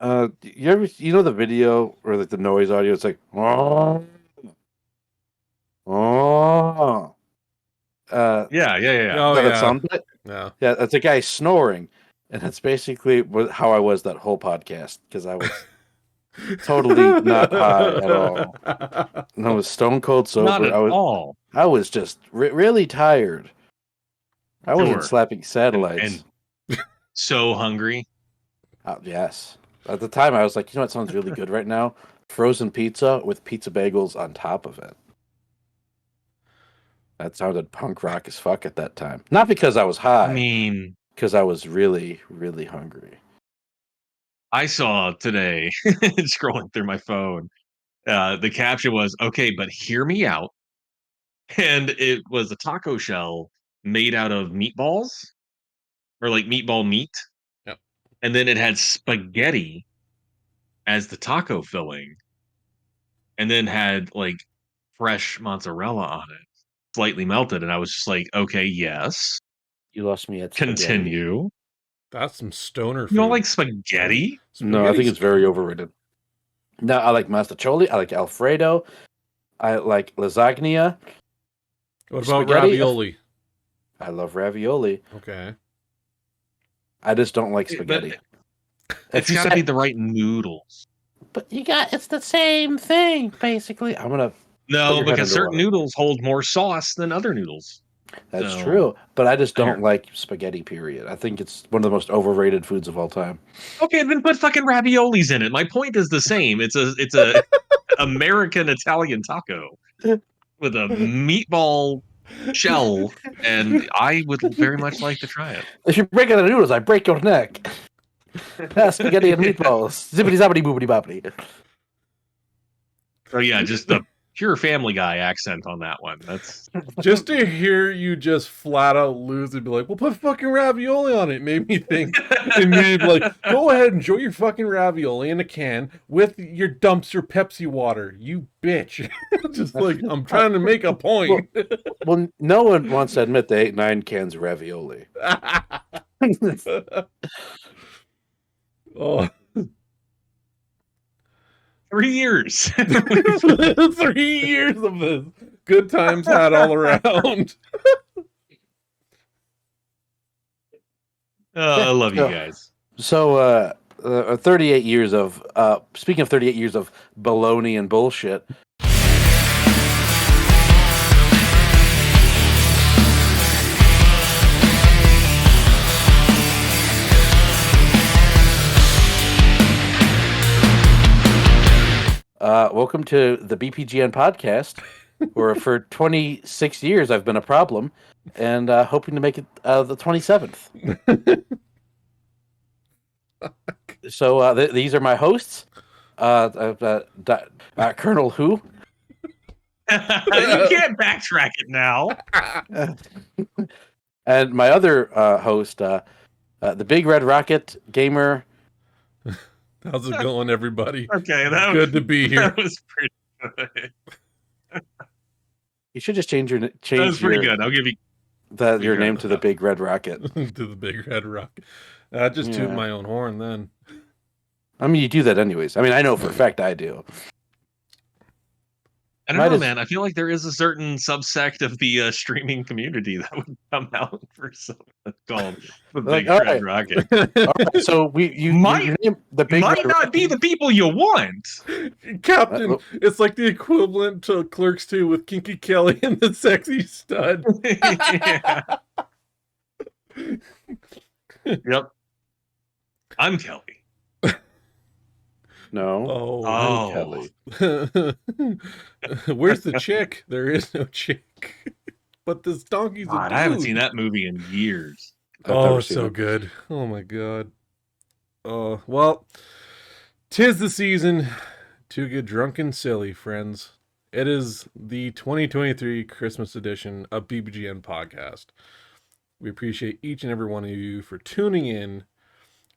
You know the video or like the noise audio? It's like, oh, oh. Yeah. Oh That yeah. sound bit? Yeah. Yeah, that's a guy snoring, and that's basically how I was that whole podcast because I was totally not high at all. And I was stone cold Not sober. at all. I was just really tired. I wasn't Sure. slapping satellites. And so hungry. Yes. At the time, I was like, you know what sounds really good right now? Frozen pizza with pizza bagels on top of it. That sounded punk rock as fuck at that time. Not because I was high. I mean, because I was really, really hungry. I saw today, scrolling through my phone, the caption was, okay, but hear me out. And it was a taco shell made out of meatballs or like meatball meat. Yep. And then it had spaghetti as the taco filling. And then had like fresh mozzarella on it, slightly melted. And I was just like, okay, yes. You lost me at spaghetti. Continue. That's some stoner food. You don't like spaghetti? No, I think it's very overrated. No, I like mastacholi. I like Alfredo. I like lasagna. What about ravioli? I love ravioli. Okay. I just don't like spaghetti. It's got to be the right noodles. But it's the same thing, basically. No, because certain noodles hold more sauce than other noodles. That's true, but I just don't like spaghetti, period. I think it's one of the most overrated foods of all time. Okay, then put fucking raviolis in it. My point is the same. It's a American Italian taco with a meatball shell, and I would very much like to try it. If you break out the noodles, I break your neck. Spaghetti and meatballs. Zippity zappity boopity boppity. Oh yeah, just the pure Family Guy accent on that one. That's just to hear you just flat out lose and be like, "Well, put fucking ravioli on it." Made me think immediately, like, "Go ahead, enjoy your fucking ravioli in a can with your dumpster Pepsi water, you bitch." Just like I'm trying to make a point. Well, no one wants to admit they ate 9 cans of ravioli. Oh. 3 years. 3 years of this. Good times had all around. I love you guys. So, 38 years of, speaking of 38 years of baloney and bullshit. Welcome to the Bpgn podcast, where for 26 years I've been a problem, and hoping to make it the 27th. So these are my hosts, Colonel Who. You can't backtrack it now. And my other host, the Big Red Rocket Gamer. How's it going, everybody? Okay, that good to be here. That was pretty good. You should just change your That was pretty good. I'll give you your name to the Big Red Rocket. To the Big Red Rocket. I just toot my own horn then. I mean, you do that anyways. I mean, I know for a fact I do. I don't know, man. I feel like there is a certain subsect of the streaming community that would come out for something called the Big Red Rocket. All right, so you name the Big might Red not Rocket. be the people you want, Captain. It's like the equivalent to Clerks 2 with Kinky Kelly and the Sexy Stud. Yep. I'm Kelly. No. I'm Kelly. Where's the chick? There is no chick. But this donkey's a dude. I haven't seen that movie in years. Oh, it's so good. Oh my god. Oh, well, 'tis the season to get drunk and silly, friends. It is the 2023 Christmas edition of BPGN Podcast. We appreciate each and every one of you for tuning in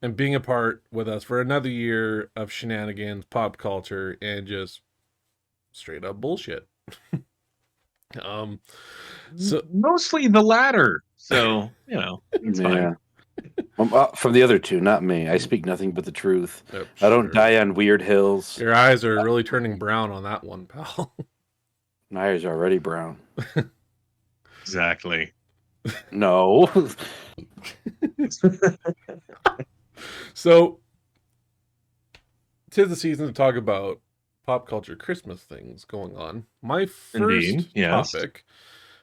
and being a part with us for another year of shenanigans, pop culture, and just straight up bullshit. So mostly the latter. So, it's fine. From the other two, not me. I speak nothing but the truth. Yep, I don't sure. die on weird hills. Your eyes are really turning brown on that one, pal. My eyes are already brown. Exactly. No. So, 'tis the season to talk about pop culture Christmas things going on. My Indeed, first yes. topic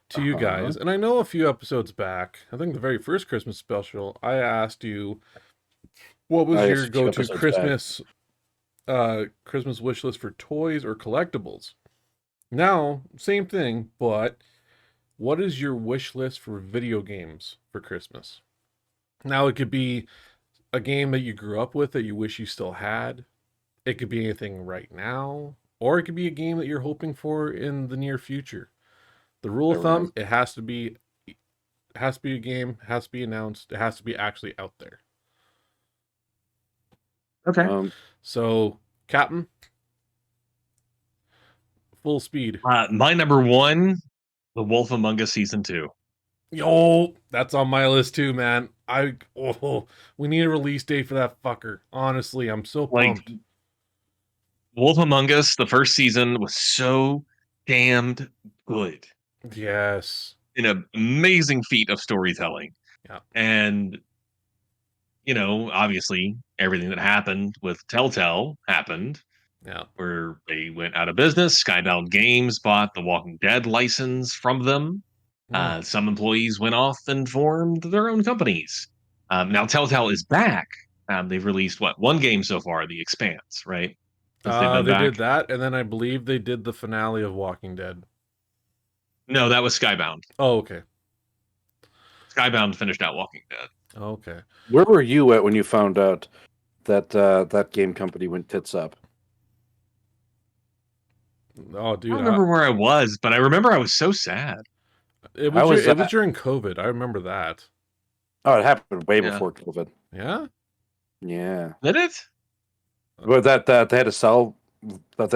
to you guys, and I know a few episodes back, I think the very first Christmas special, I asked you what was your Yes, 2 go-to episodes back. Christmas wish list for toys or collectibles. Now, same thing, but what is your wish list for video games for Christmas? Now, it could be a game that you grew up with that you wish you still had. It could be anything right now, or it could be a game that you're hoping for in the near future. The rule of thumb, it has to be a game, it has to be announced, it has to be actually out there. Okay. So, Captain, full speed. My number one, The Wolf Among Us Season 2. Yo, that's on my list too, man. We need a release date for that fucker. Honestly, I'm so Like, pumped. Wolf Among Us, the first season was so damned good. Yes. An amazing feat of storytelling. Yeah. And, obviously, everything that happened with Telltale happened. Yeah. Where they went out of business. Skybound Games bought the Walking Dead license from them. Some employees went off and formed their own companies. Now Telltale is back. They've released one game so far, The Expanse, right? Since they've been They back. did that, and then I believe they did the finale of Walking Dead. No, that was Skybound. Oh, okay. Skybound finished out Walking Dead. Okay. Where were you at when you found out that that game company went tits up? Oh, I dude, don't remember where I was, but I remember I was so sad. it I was, was during COVID. I remember that. Oh, it happened way Yeah. before COVID. Yeah. Yeah. Did it? Well, that they had to sell. That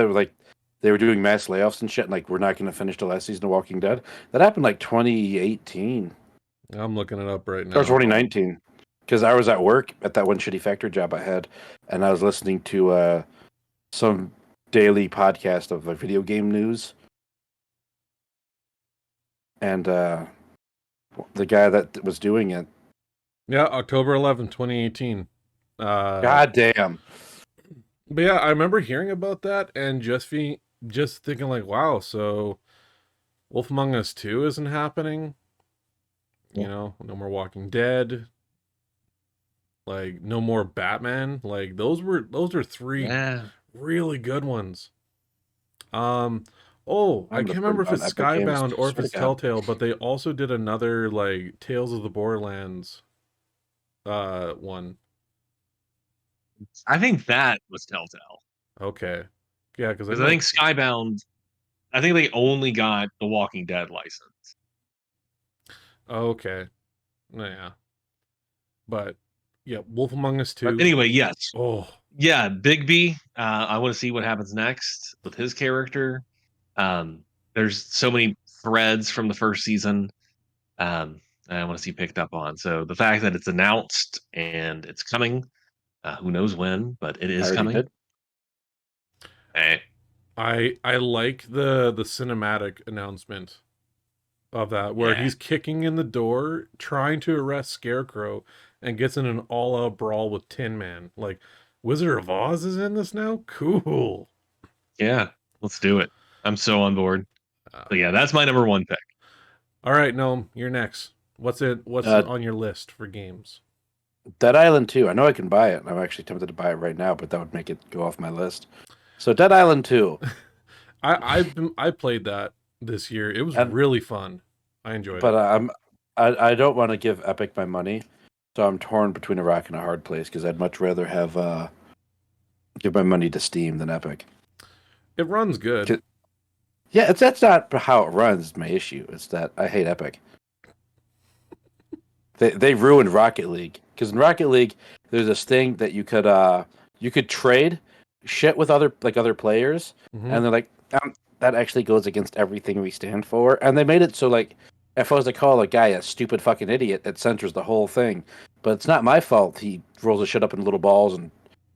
they were doing mass layoffs and shit. And like, we're not going to finish the last season of Walking Dead. That happened like 2018 I'm looking it up right now. or 2019. Because I was at work at that one shitty factory job I had, and I was listening to some daily podcast of like video game news, and the guy that was doing it. Yeah, October 11th, 2018. God damn. But yeah, I remember hearing about that and just thinking like, wow, so Wolf Among Us 2 isn't happening. You know, no more Walking Dead. Like no more Batman. Like those are three really good ones. I can't remember if it's Skybound or if it's Telltale, but they also did another like Tales of the Borderlands one. I think that was Telltale. Okay. Yeah, because I think Skybound, I think they only got the Walking Dead license. Okay. Yeah. But yeah, Wolf Among Us 2. But anyway, yes. Oh. Yeah, Bigby. I want to see what happens next with his character. There's so many threads from the first season I want to see picked up on. So the fact that it's announced and it's coming, who knows when, but it is coming. Hey. I like the cinematic announcement of that where he's kicking in the door trying to arrest Scarecrow and gets in an all-out brawl with Tin Man. Like, Wizard of Oz is in this now? Cool. Yeah, let's do it. I'm so on board. So yeah, that's my number one pick. All right, Gnome, you're next. What's on your list for games? Dead Island 2. I know I can buy it. I'm actually tempted to buy it right now, but that would make it go off my list. So Dead Island 2. I played that this year. It was really fun. I enjoyed it. But I don't want to give Epic my money, so I'm torn between a rock and a hard place because I'd much rather have give my money to Steam than Epic. It runs good. Yeah, that's not how it runs. Is my issue. It's that I hate Epic. They ruined Rocket League because in Rocket League there's this thing that you could trade shit with other players, and they're like that actually goes against everything we stand for, and they made it so like if I was to call a guy a stupid fucking idiot, it censors the whole thing. but it's not my fault. He rolls his shit up in little balls and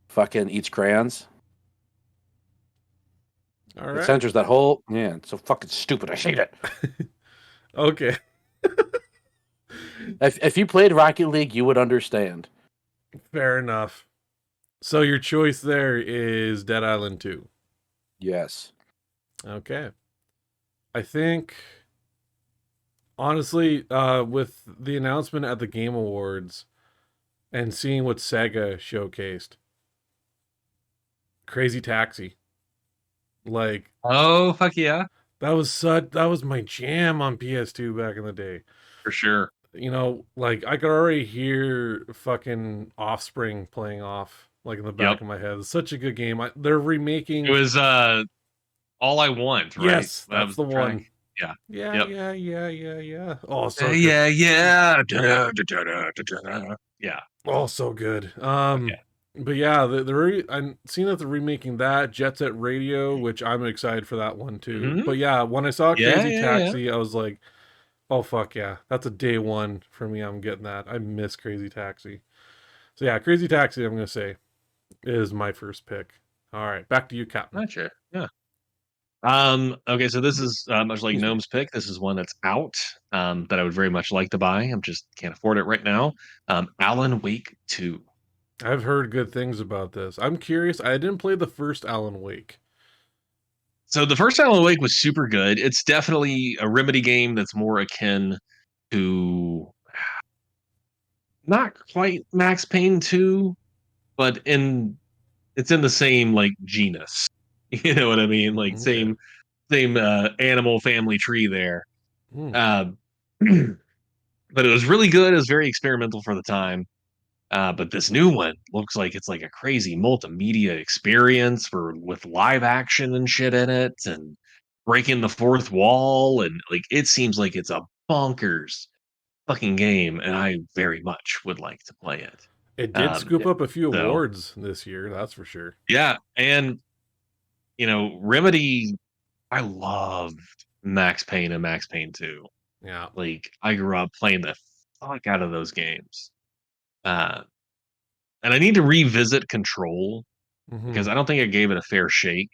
fucking eats crayons. All It right. censors that whole. Yeah, it's so fucking stupid. I hate it. Okay. If you played Rocket League, you would understand. Fair enough. So your choice there is Dead Island 2. Yes. Okay. I think, honestly, with the announcement at the Game Awards and seeing what Sega showcased, Crazy Taxi. Like, Oh, fuck yeah. that was my jam on PS2 back in the day. For sure. You know, like I could already hear fucking Offspring playing off like in the back Yep. of my head. It's such a good game. They're remaking. It was All I Want, right? Yes, That that's was the track. one. Yeah. Yeah, Yep. yeah. Oh, so good. Yeah. Da-da-da-da-da-da-da. Yeah. Oh, so good. Okay. But yeah, I'm seeing that they're remaking that Jet Set Radio, which I'm excited for that one too. Mhm. But yeah, when I saw Yeah, Crazy yeah. Taxi, I was like, oh fuck yeah, that's a day one for me. I'm getting that. I miss Crazy Taxi. So yeah, Crazy Taxi, I'm gonna say, is my first pick. All right, back to you, Captain. Gotcha. Yeah. Okay, so this is much like Excuse me. Gnome's pick. This is one that's out that I would very much like to buy. I'm just can't afford it right now. Alan Wake 2. I've heard good things about this. I'm curious. I didn't play the first Alan Wake. So the first Alan Wake was super good. It's definitely a Remedy game that's more akin to not quite Max Payne 2, but it's in the same like genus. You know what I mean? Like Okay. same animal family tree there. Hmm. But it was really good. It was very experimental for the time. But this new one looks like it's like a crazy multimedia experience with live action and shit in it and breaking the fourth wall and like it seems like it's a bonkers fucking game and I very much would like to play it. It did scoop up a few So awards this year, that's for sure. yeah, and Remedy, I loved Max Payne and Max Payne 2. Yeah. Like I grew up playing the fuck out of those games. Uh, and I need to revisit Control because Hmm. I don't think I gave it a fair shake.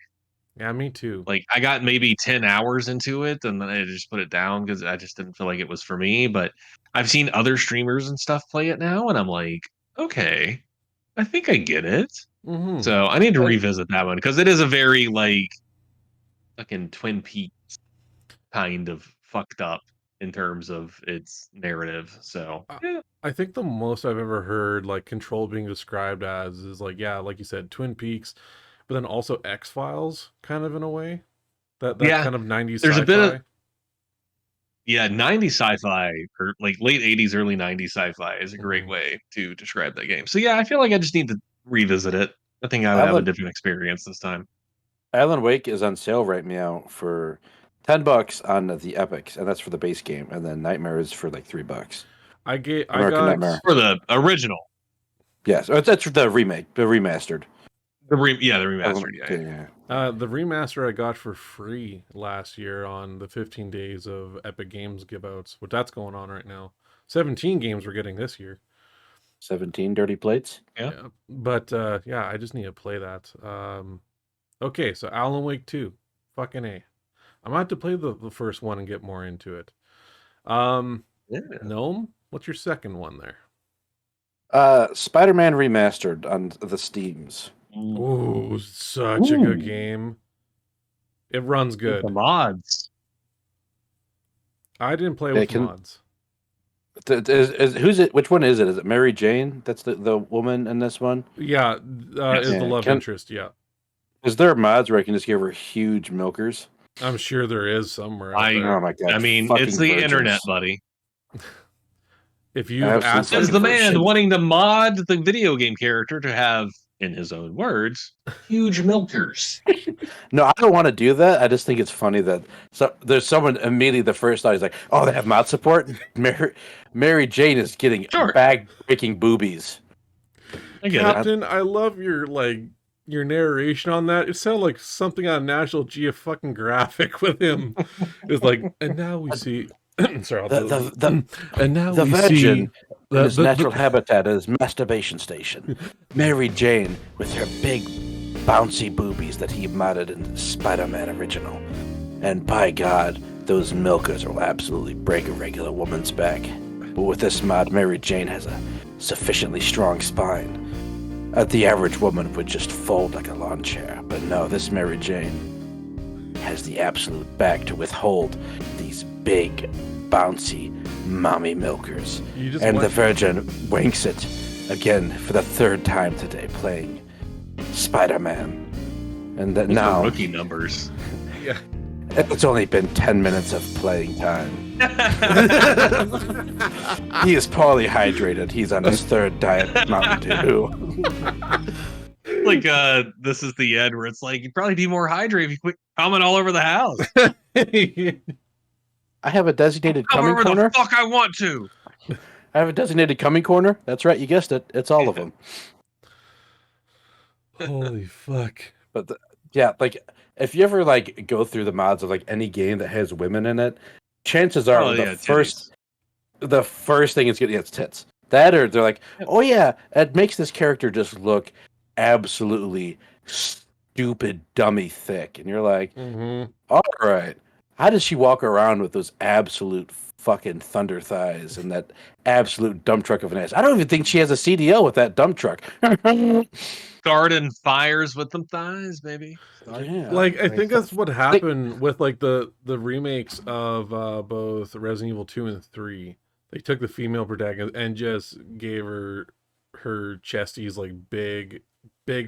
Yeah, me too. Like I got maybe 10 hours into it and then I just put it down because I just didn't feel like it was for me. But I've seen other streamers and stuff play it now, and I'm like, okay, I think I get it. Hmm. So I need to revisit that one because it is a very like fucking Twin Peaks kind of fucked up in terms of its narrative. So yeah. I think the most I've ever heard like Control being described as is like, yeah, like you said, Twin Peaks, but then also X-Files kind of in a way. That Yeah, kind of 90s there's a bit of sci-fi. yeah, 90s sci-fi or like late 80s, early 90s sci-fi is a great Mhm. way to describe that game. So yeah, I feel like I just need to revisit it. I think I would have a Alan different experience this time. Alan Wake is on sale right now for $10 on the Epics, and that's for the base game, and then Nightmare is for like $3. I American got Nightmare. For the original. Yes, that's the remake, the remastered. The remastered, yeah. the remaster I got for free last year on the 15 days of Epic Games giveouts, but that's going on right now. 17 games we're getting this year. 17 dirty plates. Yeah. Yeah. But yeah, I just need to play that. Okay, so Alan Wake 2. Fucking A. I might have to play the first one and get more into it. Yeah. Gnome, what's your second one there? Spider-Man Remastered on the Steams. Ooh, such a good Ooh. game. It runs With the good. mods. I didn't play Yeah, with mods. Who's it? Which one is it? Is it Mary Jane? That's the woman in this one. Yeah, Yes. is the Yeah, love interest, yeah. Is there mods where I can just give her huge milkers? I'm sure there is somewhere out I- there. Oh my god! I mean, fucking it's the virgins. internet, buddy. If you've Absolute asked Says fucking the virgin. man wanting to mod the video game character to have, in his own words, huge milkers. No, I don't want to do that. I just think it's funny that there's someone immediately the first thought is like, oh, they have mod support. Mary Jane is getting Sure. bag breaking boobies. I get it. Captain, I love your narration on that. It sounded like something on National Geographic with him. It's like, and now we see Sorry, The and now the we Virgin see in his natural habitat is masturbation station. Mary Jane with her big bouncy boobies that he modded in Spider-Man original. And by God, those milkers will absolutely break a regular woman's back. But with this mod, Mary Jane has a sufficiently strong spine. The average woman would just fold like a lawn chair. But no, this Mary Jane has the absolute back to withhold these big, bouncy, mommy milkers. And the Virgin winks it again for the third time today, playing Spider-Man. And that now rookie numbers. Yeah. It's only been 10 minutes of playing time. He is poorly hydrated. He's on his third diet Mountain Dew. Like, this is the end where it's like, you'd probably be more hydrated if you quit coming all over the house. I have a designated coming corner. Wherever the fuck I want to. I have a designated coming corner. That's right, you guessed it. It's all of them. Holy fuck. But like, if you ever like go through the mods of like any game that has women in it, chances are the first thing it's getting it's tits. That or they're like, oh yeah, it makes this character just look absolutely stupid, dummy thick, and you're like, all right, how does she walk around with those absolute fucking thunder thighs and that absolute dump truck of an ass? I don't even think she has a CDL with that dump truck. Starting fires with them thighs, baby. Yeah, like I think that's what happened with like the remakes of both Resident Evil 2 and 3. They took the female protagonist and just gave her chesties, like big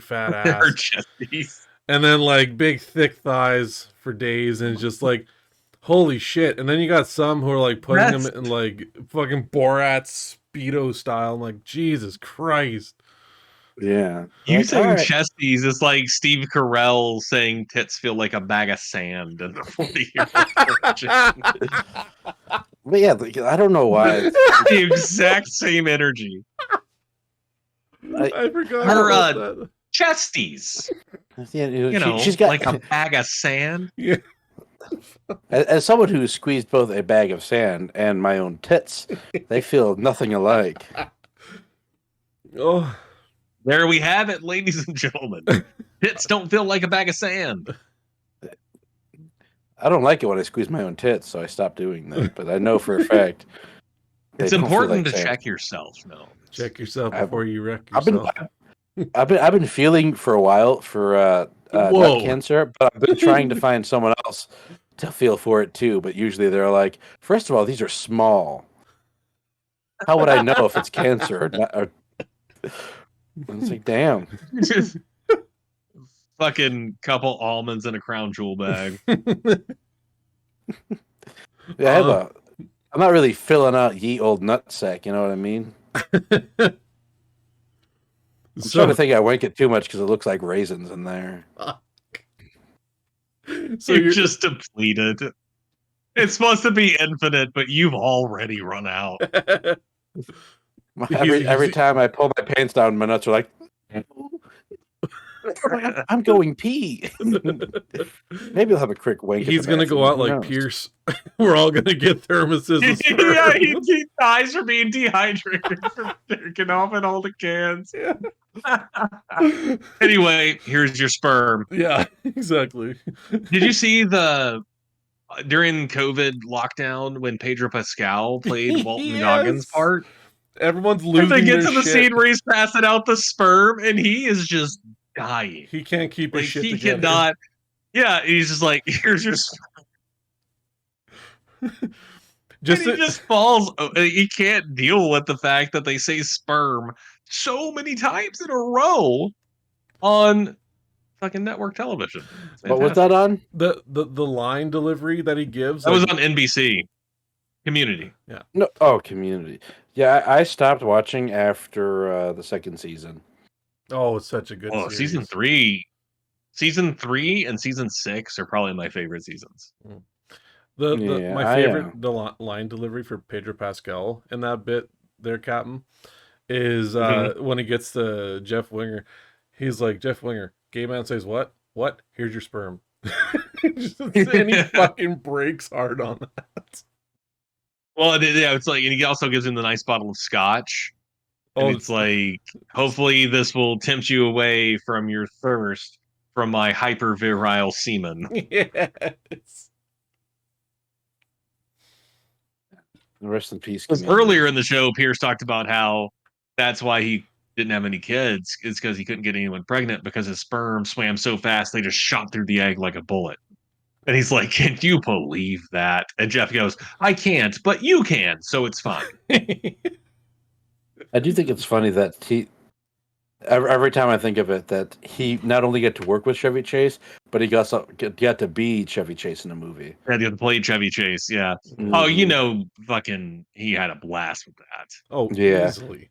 fat ass. Her chesties. And then like big thick thighs for days, and just like holy shit. And then you got some who are like putting them in like fucking Borat Speedo style. I'm like, Jesus Christ. Yeah. You like, saying chesties is like Steve Carell saying tits feel like a bag of sand in the 40-year-old version. But yeah, like, I don't know why. The exact same energy. I forgot her about that. chesties. Yeah, You know, she's got like a bag of sand. Yeah. As someone who squeezed both a bag of sand and my own tits, they feel nothing alike. Oh. There we have it, ladies and gentlemen. Tits don't feel like a bag of sand. I don't like it when I squeeze my own tits, so I stopped doing that. But I know for a fact it's important to check yourself. No, check yourself before you wreck yourself. I've been feeling for a while for nut cancer, but I've been trying to find someone else to feel for it too. But usually they're like, first of all, these are small. How would I know if it's cancer or not? Or... It's like, damn. Just fucking couple almonds in a crown jewel bag. Yeah, I'm not really filling out ye old nutsack, you know what I mean? I'm trying to think I wank it too much because it looks like raisins in there. So you're just depleted. It's supposed to be infinite, but you've already run out. Every time I pull my pants down, my nuts are like, I'm going pee. Maybe I'll have a quick wank. He's going to go out like Pierce. We're all going to get thermoses. Yeah, he dies from being dehydrated from drinking off in all the cans. Yeah. Anyway, here's your sperm. Yeah, exactly. Did you see during COVID lockdown when Pedro Pascal played Walton Goggins' part? Everyone's losing their shit. They get to the shit. scene where he's passing out the sperm and he is just dying. He can't keep his shit together. He cannot. Yeah, he's just like, here's your sperm. He just falls. He can't deal with the fact that they say sperm so many times in a row on fucking network television. What was that on? The line delivery that he gives. That was on NBC. Community. Yeah. No. Oh, Community. Yeah, I stopped watching after the second season. Oh, it's such a good series. Season 3 and season 6 are probably my favorite seasons. My favorite line delivery for Pedro Pascal in that bit there, Captain, is when he gets to Jeff Winger. He's like, Jeff Winger, gay man says what? What? Here's your sperm. And he fucking breaks hard on that. Well, yeah, it's like, and he also gives him the nice bottle of scotch. And it's like, hopefully this will tempt you away from your thirst from my hyper-virile semen. Yes. Rest in peace. Because Commander. earlier in the show, Pierce talked about how that's why he didn't have any kids, is because he couldn't get anyone pregnant because his sperm swam so fast they just shot through the egg like a bullet. And he's like, "Can you believe that?" And Jeff goes, "I can't, but you can, so it's fine." I do think it's funny that he. Every time I think of it, that he not only got to work with Chevy Chase, but he also got to be Chevy Chase in the movie. Yeah, the play Chevy Chase, yeah. Oh, you know, fucking, he had a blast with that. Oh, Yeah. easily.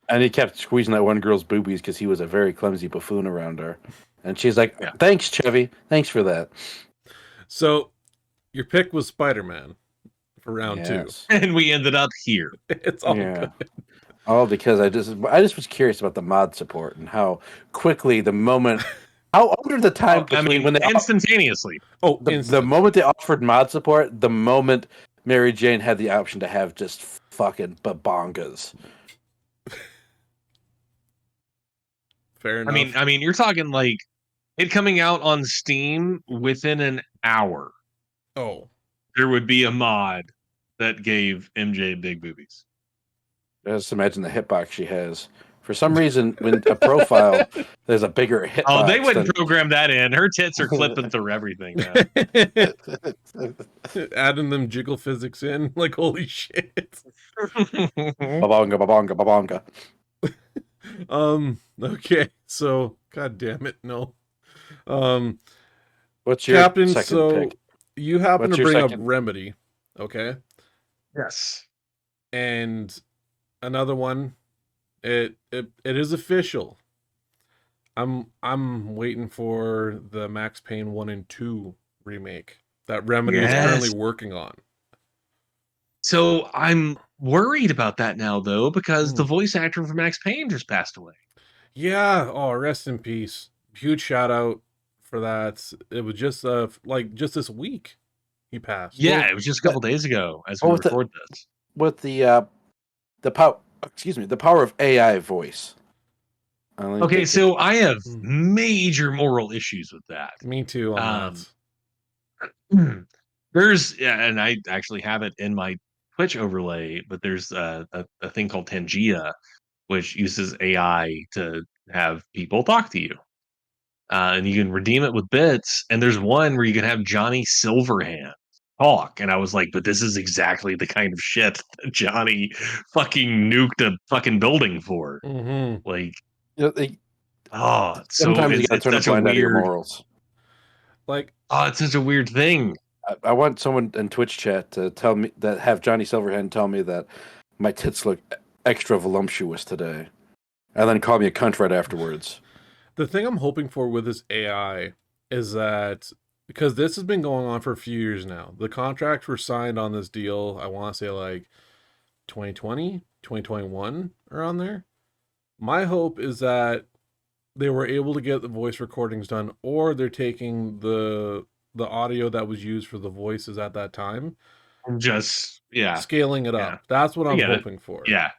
And he kept squeezing that one girl's boobies because he was a very clumsy buffoon around her. And she's like, Yeah. "Thanks, Chevy. Thanks for that." So, your pick was Spider-Man for round 2. Yes. And we ended up here. It's all Yeah. good. All because I just was curious about the mod support and how quickly the moment, how under the time I between mean, when they instantaneously. Oh, the moment they offered mod support, the moment Mary Jane had the option to have just fucking babongas. fair enough. I mean, you're talking like it coming out on Steam within an hour. Oh, There would be a mod that gave MJ big boobies. Just imagine the hitbox she has. For some reason, when a profile, there's a bigger hitbox. Oh, they wouldn't program that in. Her tits are clipping through everything, man. adding them jiggle physics in, like holy shit. Babonga, babonga, babonga. Okay, so god damn it, no. What's your Captain, second so pick? you happen What's to your bring up second? Remedy, okay? Yes. And another one, it is official. I'm waiting for the Max Payne 1 and 2 remake that Remedy is currently working on. So I'm worried about that now, though, because the voice actor for Max Payne just passed away. Yeah. Oh, rest in peace. Huge shout out for that. It was just just this week he passed. Yeah, Well, it was just a couple days ago as we with the- record this. With the power, the power of AI voice. Okay, so I have major moral issues with that. Me too on There's, yeah, and I actually have it in my Twitch overlay, but there's a thing called Tangia, which uses AI to have people talk to you. And you can redeem it with bits. And there's one where you can have Johnny Silverhand talk. And I was like, but this is exactly the kind of shit that Johnny fucking nuked a fucking building for. that. Like, it's sometimes you gotta turn a such a blind eye to your weird morals. Like, it's such a weird thing. I want someone in Twitch chat to tell me that have Johnny Silverhand tell me that my tits look extra voluptuous today, and then call me a cunt right afterwards. the thing I'm hoping for with this AI is that, because this has been going on for a few years now, the contracts were signed on this deal, I want to say like 2020, 2021, around there. My hope is that they were able to get the voice recordings done, or they're taking the audio that was used for the voices at that time, Just, yeah. scaling it up. That's what I'm hoping for. Yeah.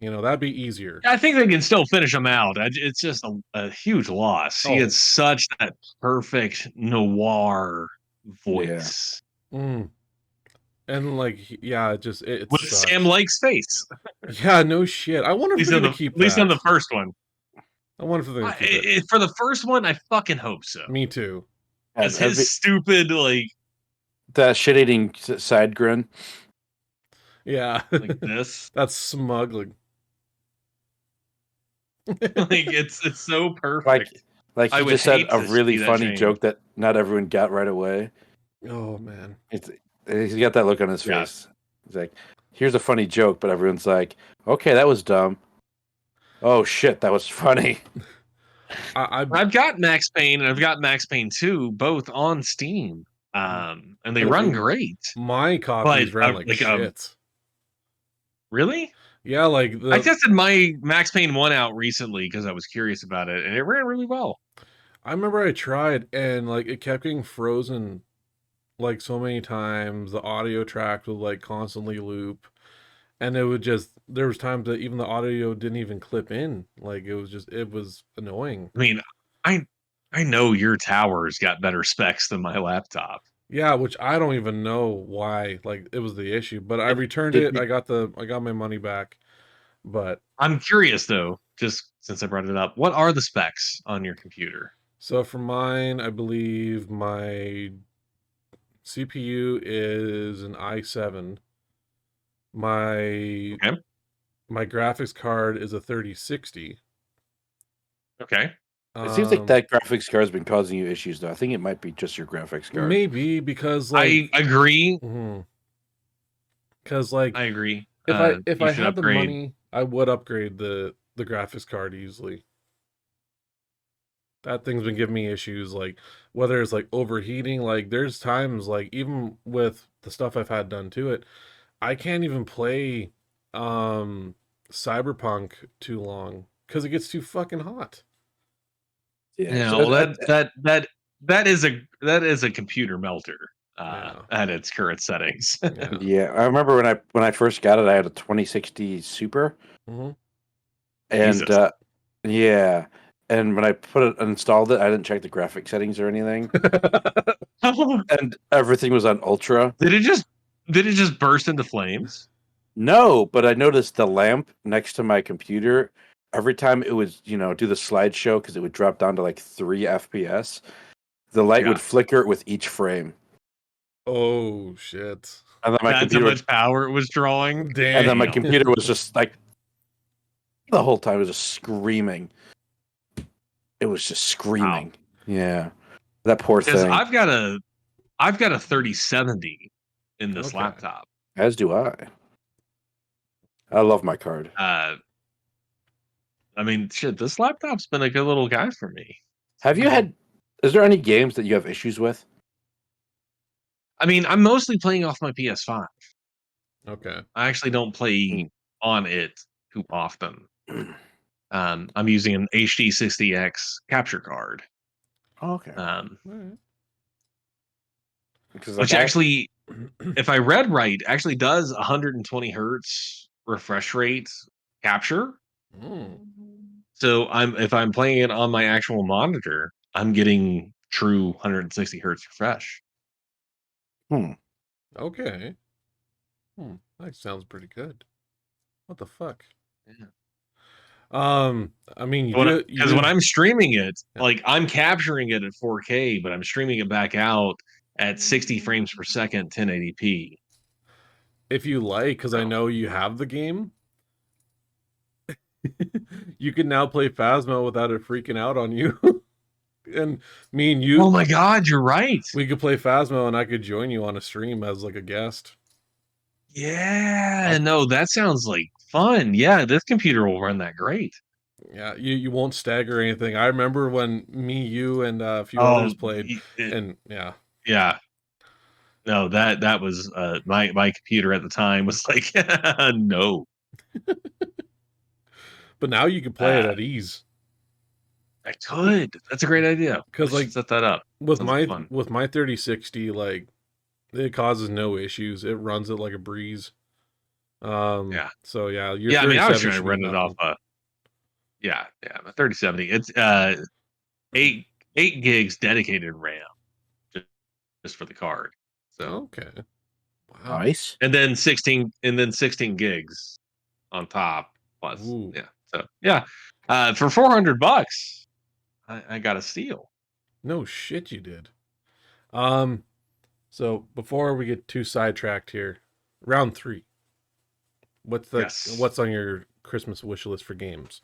You know, that'd be easier. I think they can still finish him out. It's just a huge loss. He had such that perfect noir voice. And like, yeah, it's with sucks. Sam Lake's face. Yeah, no shit. I wonder if they're gonna keep at least that. on the first one. I wonder if they're gonna keep it. For the first one, I fucking hope so. Me too. It's his stupid, like, that shit-eating side grin. Yeah, like this. That's smuggling. Like it's so perfect. Like he just said a really funny joke that not everyone got right away. Oh man, he's got that look on his face. He's like, "Here's a funny joke," but everyone's like, "Okay, that was dumb." Oh shit, that was funny. I've got Max Payne and I've got Max Payne 2 both on Steam, and they run great. My copies ran like shit. Really? Yeah, like I tested my Max Payne 1 out recently because I was curious about it, and it ran really well. I remember I tried, and like it kept getting frozen like so many times. The audio track would like constantly loop, and it would just there was times that even the audio didn't even clip in. Like it was annoying. I mean, I I know your tower's got better specs than my laptop. Yeah, which I don't even know why. Like it was the issue, but I Did, returned did it. you, I got my money back. But I'm curious though, just since I brought it up, what are the specs on your computer? so for mine, I believe my CPU is an i7. My Okay. my graphics card is a 3060. Okay. it seems like Um, that graphics card has been causing you issues, though. I think it might be just your graphics card. maybe because like, I agree. because like I agree. if You I should had the upgrade. money, I would upgrade the graphics card easily. That thing's been giving me issues, like whether it's like overheating. Like there's times like even with the stuff I've had done to it, I can't even play um Cyberpunk too long because it gets too fucking hot. Yeah. Yeah, So well that is a computer melter Yeah, at its current settings. yeah. yeah, I remember when I first got it, I had a 2060 Super, Hmm. and Jesus. yeah, and when I put it installed it, I didn't check the graphic settings or anything, and everything was on ultra. Did it just burst into flames? No, but I noticed the lamp next to my computer every time it would, do the slideshow because it would drop down to like 3 FPS. The light Yeah. would flicker with each frame, Oh shit! and then my That's how computer would, much power it was drawing. and then my Damn. Damn. computer was just like the whole time was just screaming. It was just Wow. screaming. Yeah, that poor Because thing. I've got a 3070 in this Okay. laptop. As do I. I love my card. Uh I mean, shit, this laptop's been a good little guy for me. Have you had? Is there any games that you have issues with? I mean, I'm mostly playing off my PS5. Okay. I actually don't Hmm. play on it too often. I'm using an HD 60X capture card, Okay. um, All right. Because like which actually, if I read right, actually does 120 hertz refresh rate capture. Mm, So if I'm playing it on my actual monitor, I'm getting true 160 hertz refresh. hmm. okay. That sounds pretty good. What the fuck? Yeah. I mean, you Because when do. I'm streaming it, Yeah. like I'm capturing it at 4K, but I'm streaming it back out at 60 frames per second, 1080p. If you like, because I So, know you have the game, you can now play Phasma without it freaking out on you. And me and oh you, my God, you're right. we could play Phasma, and I could join you on a stream as like a guest. Yeah, I'll, no, that sounds like fun. Yeah, this computer will run that great. yeah, you won't stagger anything. I remember when me, you, and a few Oh, others played, and yeah, yeah. No, that was my computer at the time was like no. but now you can play it Uh, at ease. I could. That's a great idea. I Because should like set that up. with Sounds like my fun. with my 3060, like it causes no issues. It runs it like a breeze. Yeah. So yeah, your Yeah, I mean, I was 3070 trying to should be run it off nothing. my 3070. It's eight 8 gigs dedicated RAM just, just for the card. So Okay. Wow. Nice. and then 16 gigs on top plus. Ooh. Yeah. So yeah. For $400, I got a steal. No shit you did. Um, so before we get too sidetracked here, round three. Yes. What's on your Christmas wish list for games?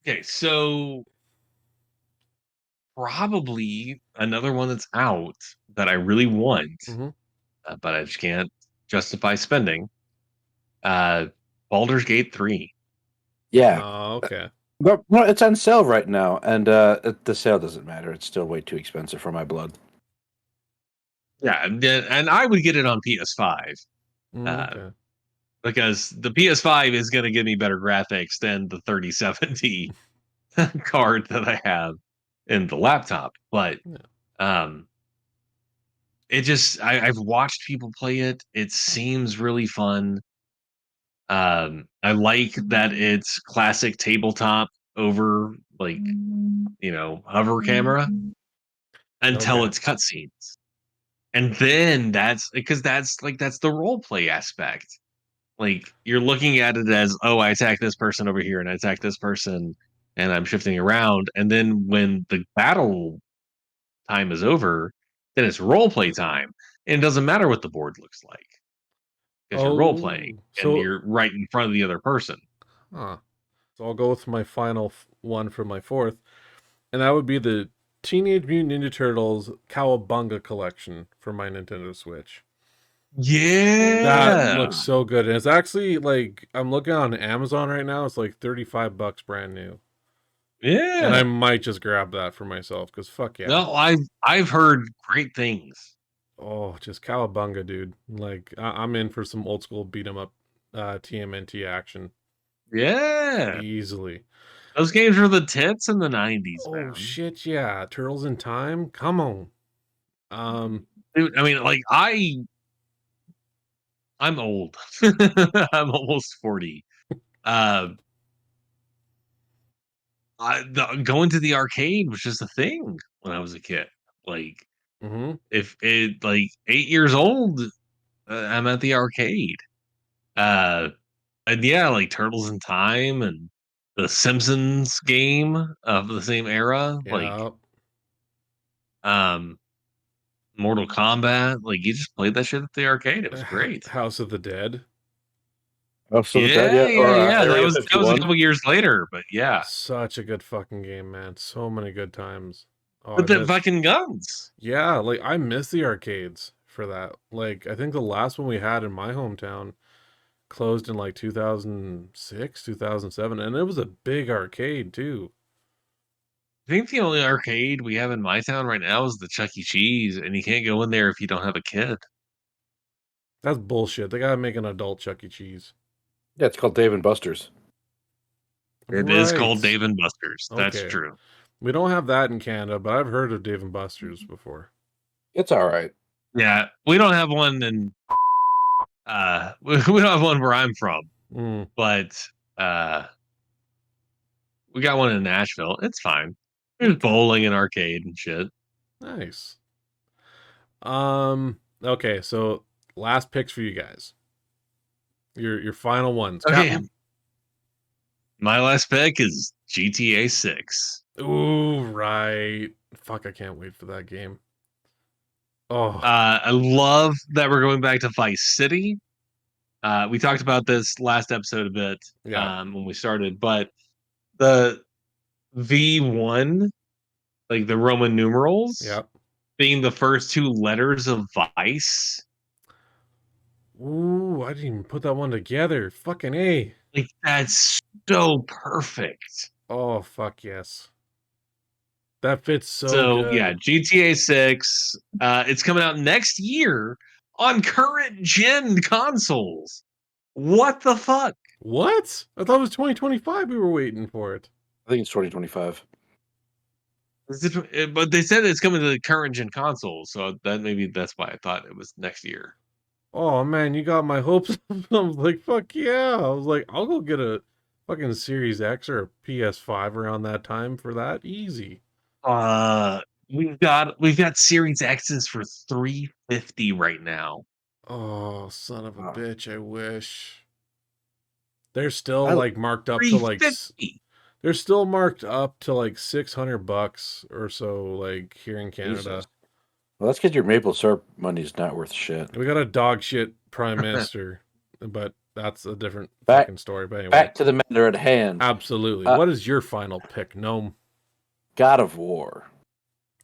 Okay, so probably another one that's out that I really want, Mm-hmm. but I just can't justify spending. Uh, Baldur's Gate 3. Yeah. Oh, okay. But no, it's on sale right now, and the sale doesn't matter. It's still way too expensive for my blood. Yeah, and I would get it on PS5 uh, Okay. because the PS5 is going to give me better graphics than the 3070 card that I have in the laptop. But Yeah. um, it just I've watched people play it. It seems really fun. I like that it's classic tabletop over like hover camera until Okay. it's cutscenes. And then that's because that's the role play aspect. Like you're looking at it as, oh, I attack this person over here and I attack this person and I'm shifting around. And then when the battle time is over, then it's role play time. And it doesn't matter what the board looks like because you're role playing Oh, and so you're right in front of the other person. huh. So I'll go with my final one for my fourth, and that would be the Teenage Mutant Ninja Turtles Cowabunga collection for my Nintendo Switch. That Yeah. looks so good. And it's actually like I'm looking on Amazon right now, it's like $35 brand new. And I Yeah. might just grab that for myself because fuck yeah. No, I've heard great things. Oh, just cowabunga, dude. Like I'm in for some old school beat 'em up TMNT action. Yeah. Easily. Those games were the tits in the 90s, Oh man. shit, yeah. Turtles in Time? Come on. Um Dude, I mean, like I'm old. I'm almost 40. Uh going to the arcade was just a thing when I was a kid. Like mhm. if it like 8 years old, I'm at the arcade. Uh and yeah, like Turtles in Time and the Simpsons game of the same era, like Yeah. um Mortal Kombat, like you just played that shit at the arcade. It was great. House of the Dead. Oh, so the dead Yeah, yet? yeah, Or yeah. That Area was that was a 51? couple years later, but yeah. Such a good fucking game, man. So many good times. Oh, I With the miss. fucking guns. Yeah, like I miss the arcades for that. Like I think the last one we had in my hometown closed in like 2006, 2007, and it was a big arcade too. I think the only arcade we have in my town right now is the Chuck E. Cheese, and you can't go in there if you don't have a kid. That's bullshit. They gotta make an adult Chuck E. Cheese. Yeah, it's called Dave and Buster's. It is called Right. Dave and Buster's. That's Okay. true. We don't have that in Canada, but I've heard of Dave and Buster's before. It's all right. Yeah, we don't have one in we don't have one where I'm from, Mm, but uh we got one in Nashville. It's fine. There's okay. bowling and arcade and shit. Nice. Okay, so last picks for you guys. Your final ones. Okay, Captain. my last pick is GTA 6. Ooh, right. Fuck, I can't wait for that game. Oh, I love that we're going back to Vice City. We talked about this last episode a bit yeah. when we started, but the V1, like the Roman numerals, Yeah. being the first two letters of Vice, Ooh, I didn't even put that one together. Fucking A. like that's so perfect. Oh, fuck yes. That fits so So yeah, good. GTA 6, it's coming out next year on current gen consoles. What the fuck? What? I thought it was 2025 we were waiting for it. I think it's 2025. But they said it's coming to the current gen consoles, so that maybe that's why I thought it was next year. Oh man, you got my hopes up. I was like, fuck yeah. I was like, I'll go get a fucking Series X or a PS5 around that time for that. Easy. Uh we've got Series X's for 350 right now. Oh, son of a Oh, bitch, I wish. They're still I, like marked up to like 350. they're still marked up to like $600 or so, like here in Jesus. Canada. Well, that's because your maple syrup money's not worth shit. We got a dog shit prime minister, but that's a different Back, fucking story. But anyway, back to the matter at hand. absolutely. Uh, What is your final pick, Gnome? God of War.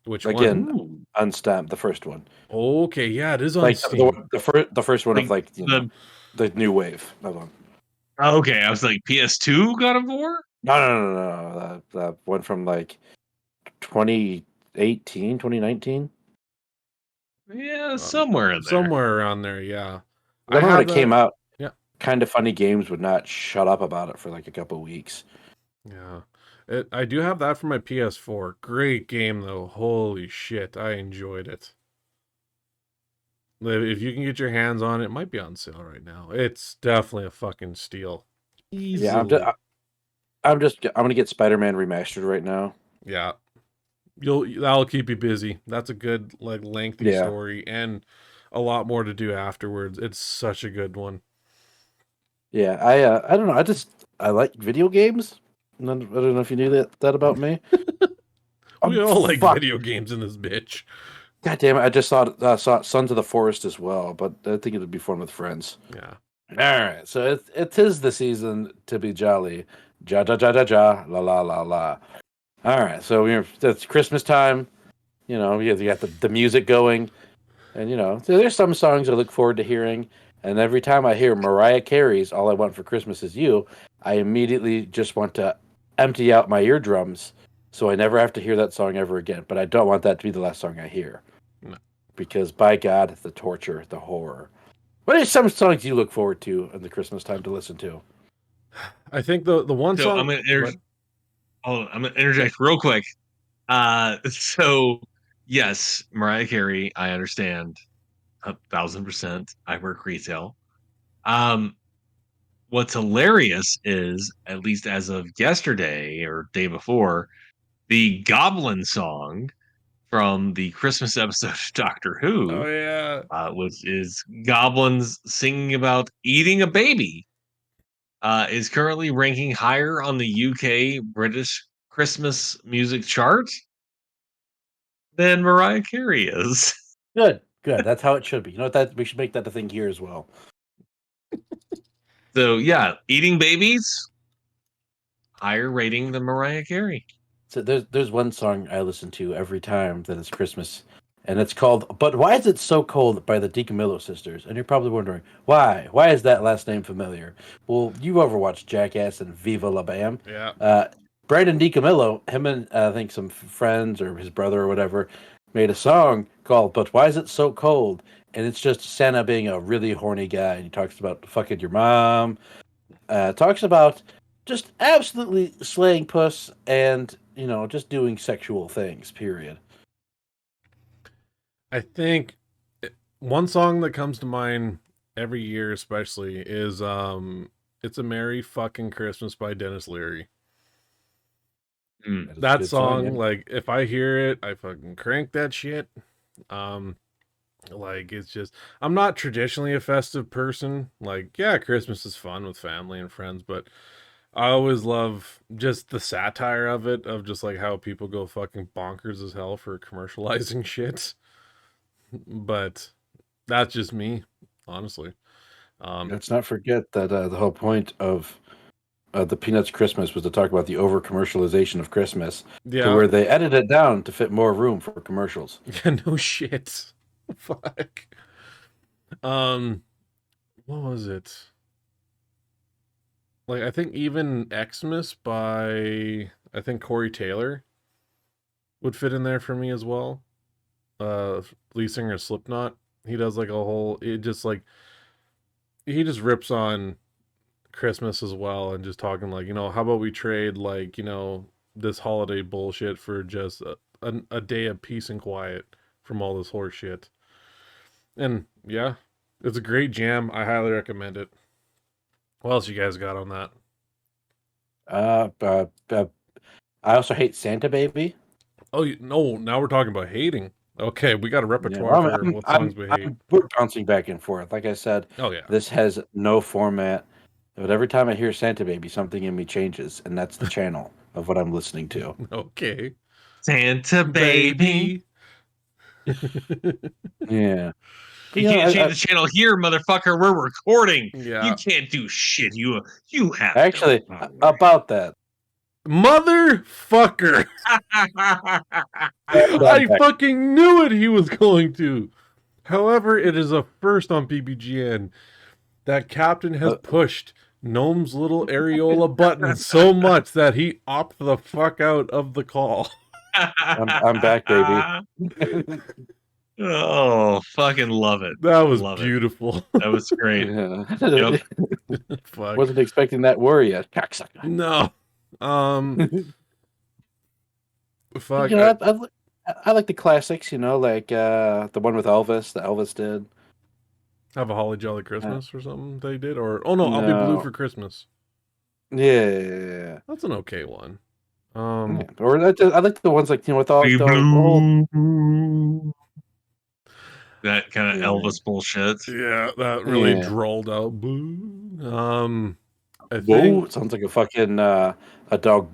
Which Again, one? Ooh. unstamped, the first one. Okay, yeah, it is on Like Steam. the first one Like of like the the new wave of them. okay, I was like PS2 God of War? No. That one from like 2018, 2019. Yeah, somewhere in there. Somewhere around there, yeah. I remember when it came out. Yeah, Kind of Funny Games would not shut up about it for like a couple weeks. yeah. I do have that for my PS4. Great game though. Holy shit, I enjoyed it. If you can get your hands on it, it might be on sale right now. It's definitely a fucking steal. Yeah, Easily. I'm gonna get Spider-Man remastered right now. Yeah. That'll keep you busy. That's a good, like, lengthy Yeah, story and a lot more to do afterwards. It's such a good one. yeah. I don't know. I like video games. I don't know if you knew that about me. We all like Fuck. video games in this bitch. God damn it! I just saw Sons of the Forest as well, but I think it would be fun with friends. Yeah. All right, so it is the season to be jolly. Ja ja ja ja ja la la la la. All right, so it's Christmas time. You know, you got the music going, and so there's some songs I look forward to hearing. And every time I hear Mariah Carey's "All I Want for Christmas Is You," I immediately just want to empty out my eardrums, so I never have to hear that song ever again. But I don't want that to be the last song I hear, No. because by God, the torture, the horror. What are some songs you look forward to in the Christmas time to listen to? I think the one So song. I'm gonna interject real quick. So yes, Mariah Carey, I understand 1,000%. I work retail. Um, what's hilarious is, at least as of yesterday or day before, the Goblin song from the Christmas episode of Doctor Oh Who, yeah. which is goblins singing about eating a baby, is currently ranking higher on the UK British Christmas music chart than Mariah Carey is. Good, good. That's how it should be. You know what? That we should make that a thing here as well. So yeah, eating babies, higher rating than Mariah Carey. So there's one song I listen to every time that it's Christmas, and it's called "But Why Is It So Cold" by the DiCamillo sisters. And you're probably wondering why. Why is that last name familiar? Well, you overwatched Jackass and Viva La Bam. Yeah. Brandon DiCamillo, him and I think some friends or his brother or whatever, made a song called "But Why Is It So Cold?" And it's just Santa being a really horny guy. And he talks about fucking your mom. Talks about just absolutely slaying puss and just doing sexual things. Period. I think one song that comes to mind every year, especially, is "It's a Merry Fucking Christmas" by Dennis Leary. That is a That good song, yeah. like, if I hear it, I fucking crank that shit. Like, it's just, I'm not traditionally a festive person. Like, yeah, Christmas is fun with family and friends, but I always love just the satire of it, of just like how people go fucking bonkers as hell for commercializing shit. But that's just me, honestly. Let's not forget that the whole point of the Peanuts Christmas was to talk about the over commercialization of Christmas, to Yeah, where they edited it down to fit more room for commercials. yeah, no shit. Fuck. Um, what was it? Like, I think even Xmas by, I think, Corey Taylor would fit in there for me as well. Lead singer of Slipknot. He does like a whole, it just like, he just rips on Christmas as well, and just talking like, how about we trade, like, this holiday bullshit for just a day of peace and quiet from all this horse shit. And yeah, it's a great jam. I highly recommend it. What else you guys got on that? Uh, uh, uh, I also hate Santa Baby. Oh, no, now we're talking about hating. Okay, we got a Yeah, repertoire well, for what songs we hate. we're bouncing back and forth. Like I said, Oh yeah. this has no format, but every time I hear Santa Baby, something in me changes, and that's the channel of what I'm listening to. Okay. Santa baby. Yeah. You can't change the channel here, motherfucker. We're recording. Yeah. You can't do shit. You have Actually, no power. about that. Motherfucker! I fucking knew it, he was going to. However, it is a first on BPGN that Captain has pushed Gnome's little areola button so much that he opted the fuck out of the call. I'm back, baby. Oh, fucking love it. That was Love beautiful. It. That was great. Yeah. Yep. Fuck. Wasn't expecting that worry yet, cocksucker. No. Fuck. I like the classics, like the one with Elvis that Elvis did. Have a Holly Jolly Christmas or something they did? Or, oh no, I'll Be Blue No. for Christmas. Yeah. That's an okay one. Yeah. Or I like the ones like, with all Be the old. blue. That kind of Yeah. Elvis bullshit. Yeah, that really Yeah. drawled out blue. I Whoa, think it sounds like a fucking a dog,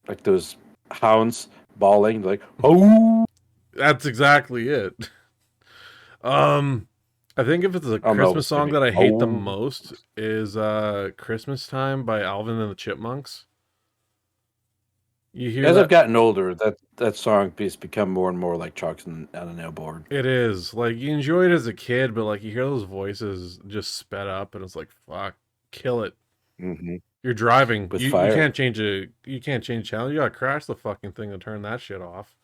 like those hounds bawling, like oh. that's exactly it. I think if it's a Oh no, Christmas song screaming that I hate the oh. most is Christmas Time by Alvin and the Chipmunks. You hear As I've that? gotten older, that song has become more and more like chalks on a nail board. It is. Like you enjoy it as a kid, but like you hear those voices just sped up and it's like fuck, kill it. Hmm. You're driving. With You fire. can't change you can't change channel. You gotta crash the fucking thing to turn that shit off.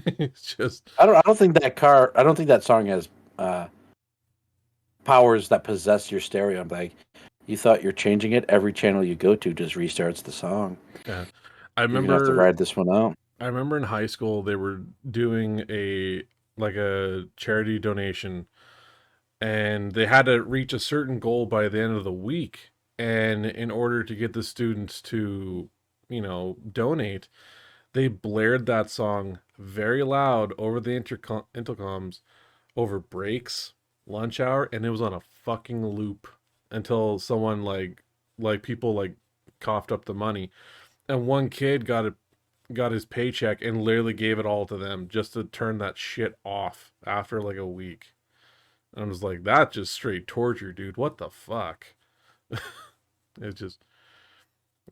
It's just I don't think that song has uh, powers that possess your stereo. I'm like, you thought you're changing it. Every channel you go to just restarts the song. yeah. I You're gonna have to remember ride this one out. I remember in high school they were doing a charity donation and they had to reach a certain goal by the end of the week. And in order to get the students to, donate, they blared that song very loud over the intercoms over breaks, lunch hour, and it was on a fucking loop until someone like people like coughed up the money. And one kid got his paycheck and literally gave it all to them just to turn that shit off after like a week. And I was like, that's just straight torture, dude. What the fuck? It's just,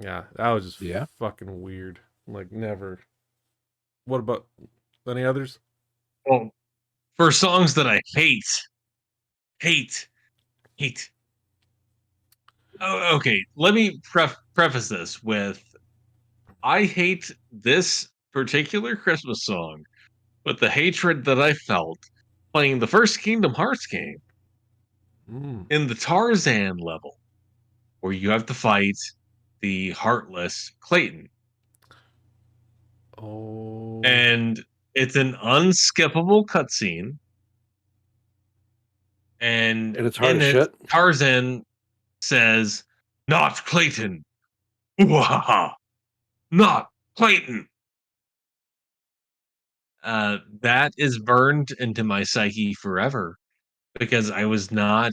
yeah, that was just Yeah. fucking weird. Like, never. What about any others? Well, for songs that I hate. Oh, okay, let me preface this with I hate this particular Christmas song, but the hatred that I felt playing the first Kingdom Hearts game Mm. in the Tarzan level, where you have to fight the heartless Clayton. Oh. And it's an unskippable cutscene. And And it's hard in as it, shit. Tarzan says, "Not Clayton. Ooh-ha-ha. Not Clayton." That is burned into my psyche forever because I was not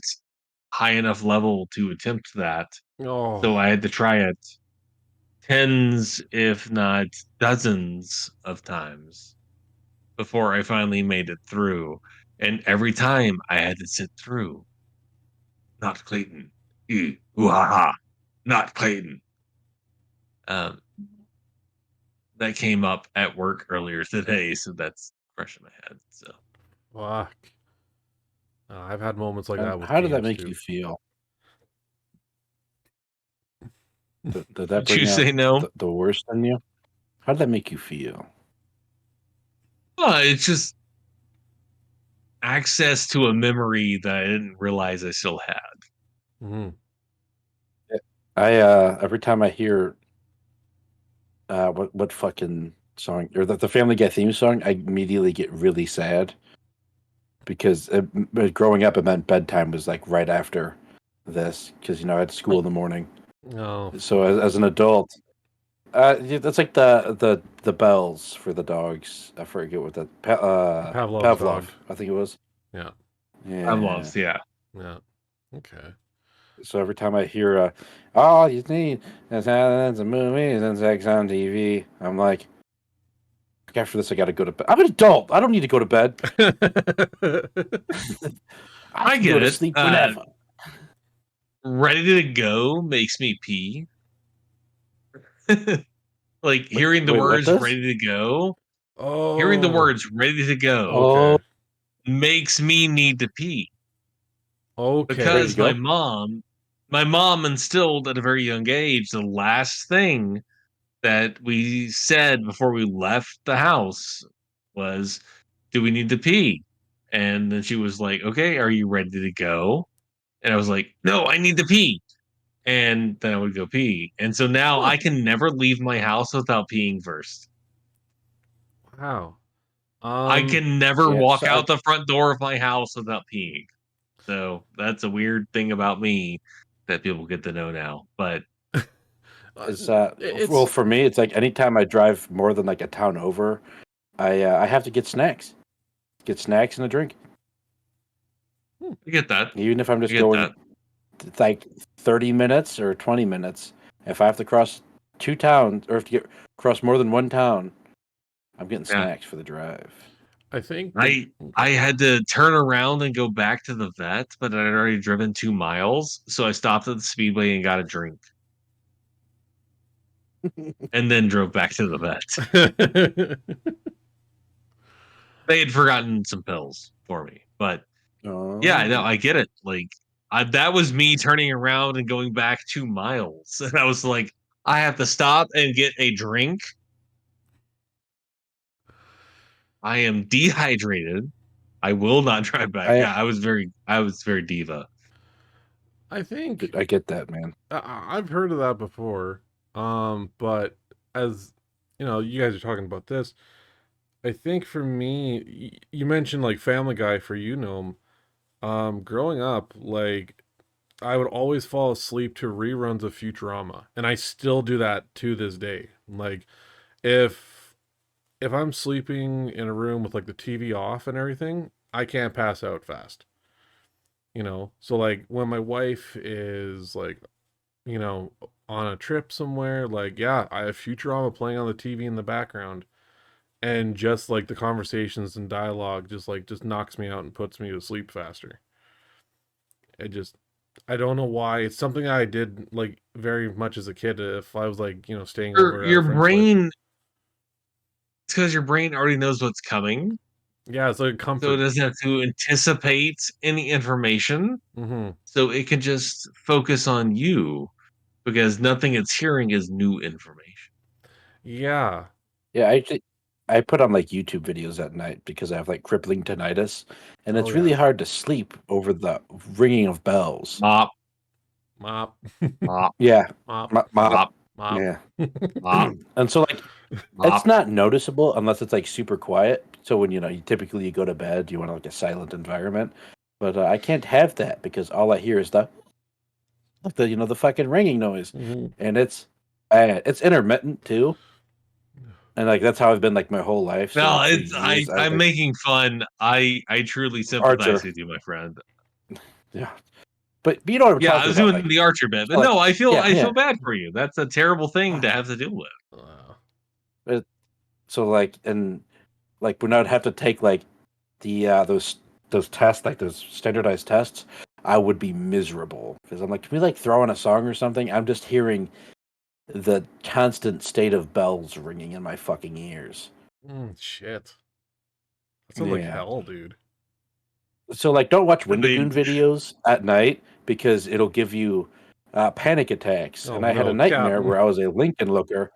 high enough level to attempt that. Oh. So I had to try it tens, if not dozens of times before I finally made it through. And every time I had to sit through, not Clayton. Ooh ha ha. Not Clayton. Um, that came up at work earlier today, so that's fresh in my head. So Fuck. I've had moments like And that with how did that games make too. you feel? Did that did you bring out say no? the worst in you? How did that make you feel? It's just access to a memory that I didn't realize I still had. Mm. I every time I hear what fucking song or the Family Guy theme song, I immediately get really sad because growing up it meant bedtime was like right after this because I had school in the morning. Oh, So fuck. as an adult, yeah, that's like the bells for the dogs. I forget what that Pavlov's Pavlov. dog. I think it was. Yeah. I Yeah. loves, yeah. Yeah. Okay. So every time I hear all you need is a movies and sex on TV, I'm like, after this I got to go to bed. I'm an adult. I don't need to go to bed. I I can get go to it. sleep whenever. Ready to go makes me pee. Like hearing the Wait, what words does? ready to go, hearing the Oh. words ready to go Oh, Okay. makes me need to pee ready to Okay. because my go? mom instilled at a very young age the last thing that we said before we left the house was, "Do we need to pee?" And then she was like, "Okay, are you ready to go?" And I was like, "No, I need to pee." And then I would go pee. And so now Huh. I can never leave my house without peeing first. Wow. I can never yeah, walk so out the front door of my house without peeing. So that's a weird thing about me that people get to know now. But it's it's well, for me, it's like anytime I drive more than like a town over, I have to get snacks and a drink, I get that. even if I'm I just get that. going like 30 minutes or 20 minutes. If I have to cross two towns or if to cross more than one town, I'm getting Yeah. snacks for the drive. I think I had to turn around and go back to the vet, but I'd already driven 2 miles, so I stopped at the speedway and got a drink, and then drove back to the vet. They had forgotten some pills for me, but yeah, no, Oh, I get it. Like that was me turning around and going back 2 miles, and I was like, I have to stop and get a drink. I am dehydrated. I will not drive back. I Yeah, I was very diva. I think I get that, man. I've heard of that before. But as you know, you guys are talking about this. I think for me, you mentioned like Family Guy for you, Gnome. Growing up, like I would always fall asleep to reruns of Futurama, and I still do that to this day. Like if I'm sleeping in a room with like the TV off and everything, I can't pass out fast. So like when my wife is like, on a trip somewhere, like yeah, I have Futurama playing on the TV in the background, and just like the conversations and dialogue just knocks me out and puts me to sleep faster. It just I don't know why. It's something I did like very much as a kid. If I was like, staying over at a Your friend's place. brain, it's because your brain already knows what's coming, Yeah, it's like a so it comfort. doesn't have to anticipate any information. Mm-hmm. So it can just focus on you because nothing it's hearing is new information. Yeah. Yeah, I put on like YouTube videos at night because I have like crippling tinnitus, and Oh it's really yeah. hard to sleep over the ringing of bells. Mop, Mop. mop, Yeah, Mop. mop. mop, Mop. Yeah, mop, and so like it's mop. not noticeable unless it's like super quiet. So when you typically you go to bed, you want like a silent environment. But I can't have that because all I hear is the fucking ringing noise, Mhm. and it's intermittent too. And like that's how I've been like my whole life. So No, like for it's years I was I'm like making fun. I truly sympathize Archer. with you, my friend. Yeah. But you know what I'm Yeah, I talking was about, doing like the Archer bit, but like no, yeah, I feel yeah. bad for you. That's a terrible thing to have to deal with. Wow. But, so like and like when I would have to take like the those tests, like those standardized tests, I would be miserable because I'm like, can we like throw in a song or something? I'm just hearing the constant state of bells ringing in my fucking ears. Shit. That sounds like Yeah. hell, dude. So like, don't watch They Windigoon videos at night because it'll give you panic attacks. Oh And I had a no, nightmare Captain. where I was a Lincoln looker,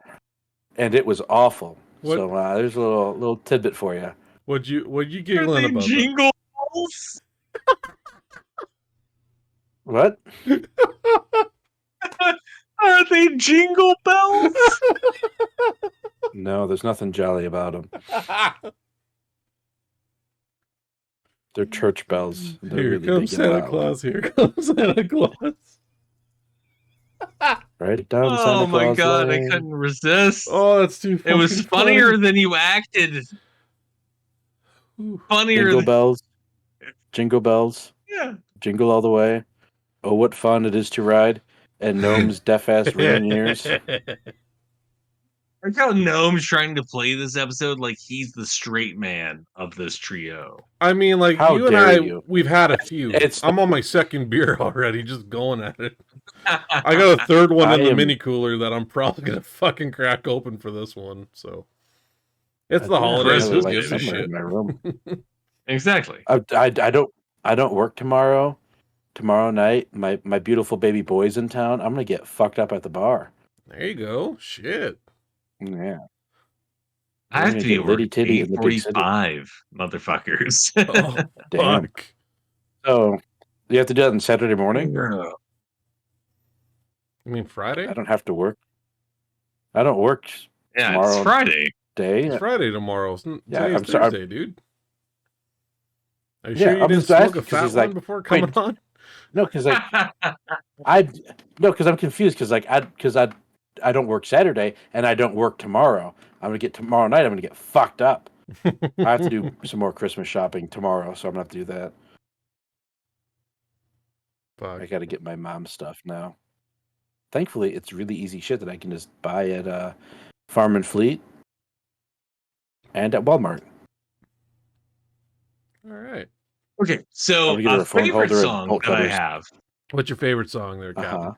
and it was awful. What So there's a little tidbit for you. what you are giggling they about though? jingle bells? What? Are they jingle bells? No, there's nothing jolly about them. They're church bells. And they're Here really comes big and Santa loud. Claus. Here comes Santa Claus. Right down Oh Santa my Claus god, I Lane. couldn't resist. Oh, that's too It was fucking funny. funnier than you acted. Ooh. Funnier Jingle than bells, jingle bells, yeah. jingle all the way. Oh, what fun it is to ride! And Gnome's deaf-ass ringing ears. Like how Gnome's trying to play this episode like he's the straight man of this trio. I mean, like How you and dare I, you? we've had a few. It's I'm on my second beer already, just going at it. I got a third one I in the am. mini cooler that I'm probably gonna fucking crack open for this one. So it's I the do have holidays. another Who Christmas, light gives a baby. somewhere shit? in my room. Exactly. I don't work tomorrow. Tomorrow night, my beautiful baby boy's in town. I'm gonna get fucked up at the bar. There you go. Shit. Yeah, I we're have gonna to be get at work litty at titty in the big city. 8:45, motherfuckers. Oh Damn. fuck. So you have to do that on Saturday morning. Yeah, You mean I Friday? don't have to work. I don't work it's tomorrow. Friday. day. It's Friday tomorrow. Yeah, Today's I'm sorry. Thursday, dude. Are you Yeah, sure you I'm didn't just smoke asking a 'cause fat he's one like, before coming wait. on? No, because like because I'm confused because I don't work Saturday and I don't work tomorrow. I'm gonna get tomorrow night. I'm gonna get fucked up. I have to do some more Christmas shopping tomorrow, so I'm gonna have to do that. Fuck. I got to get my mom stuff now. Thankfully, it's really easy shit that I can just buy at Farm and Fleet and at Walmart. All right. Okay, so I'm gonna get her a a phone favorite holder and song bolt that I cutters. have: What's your favorite song there, Uh Captain? huh.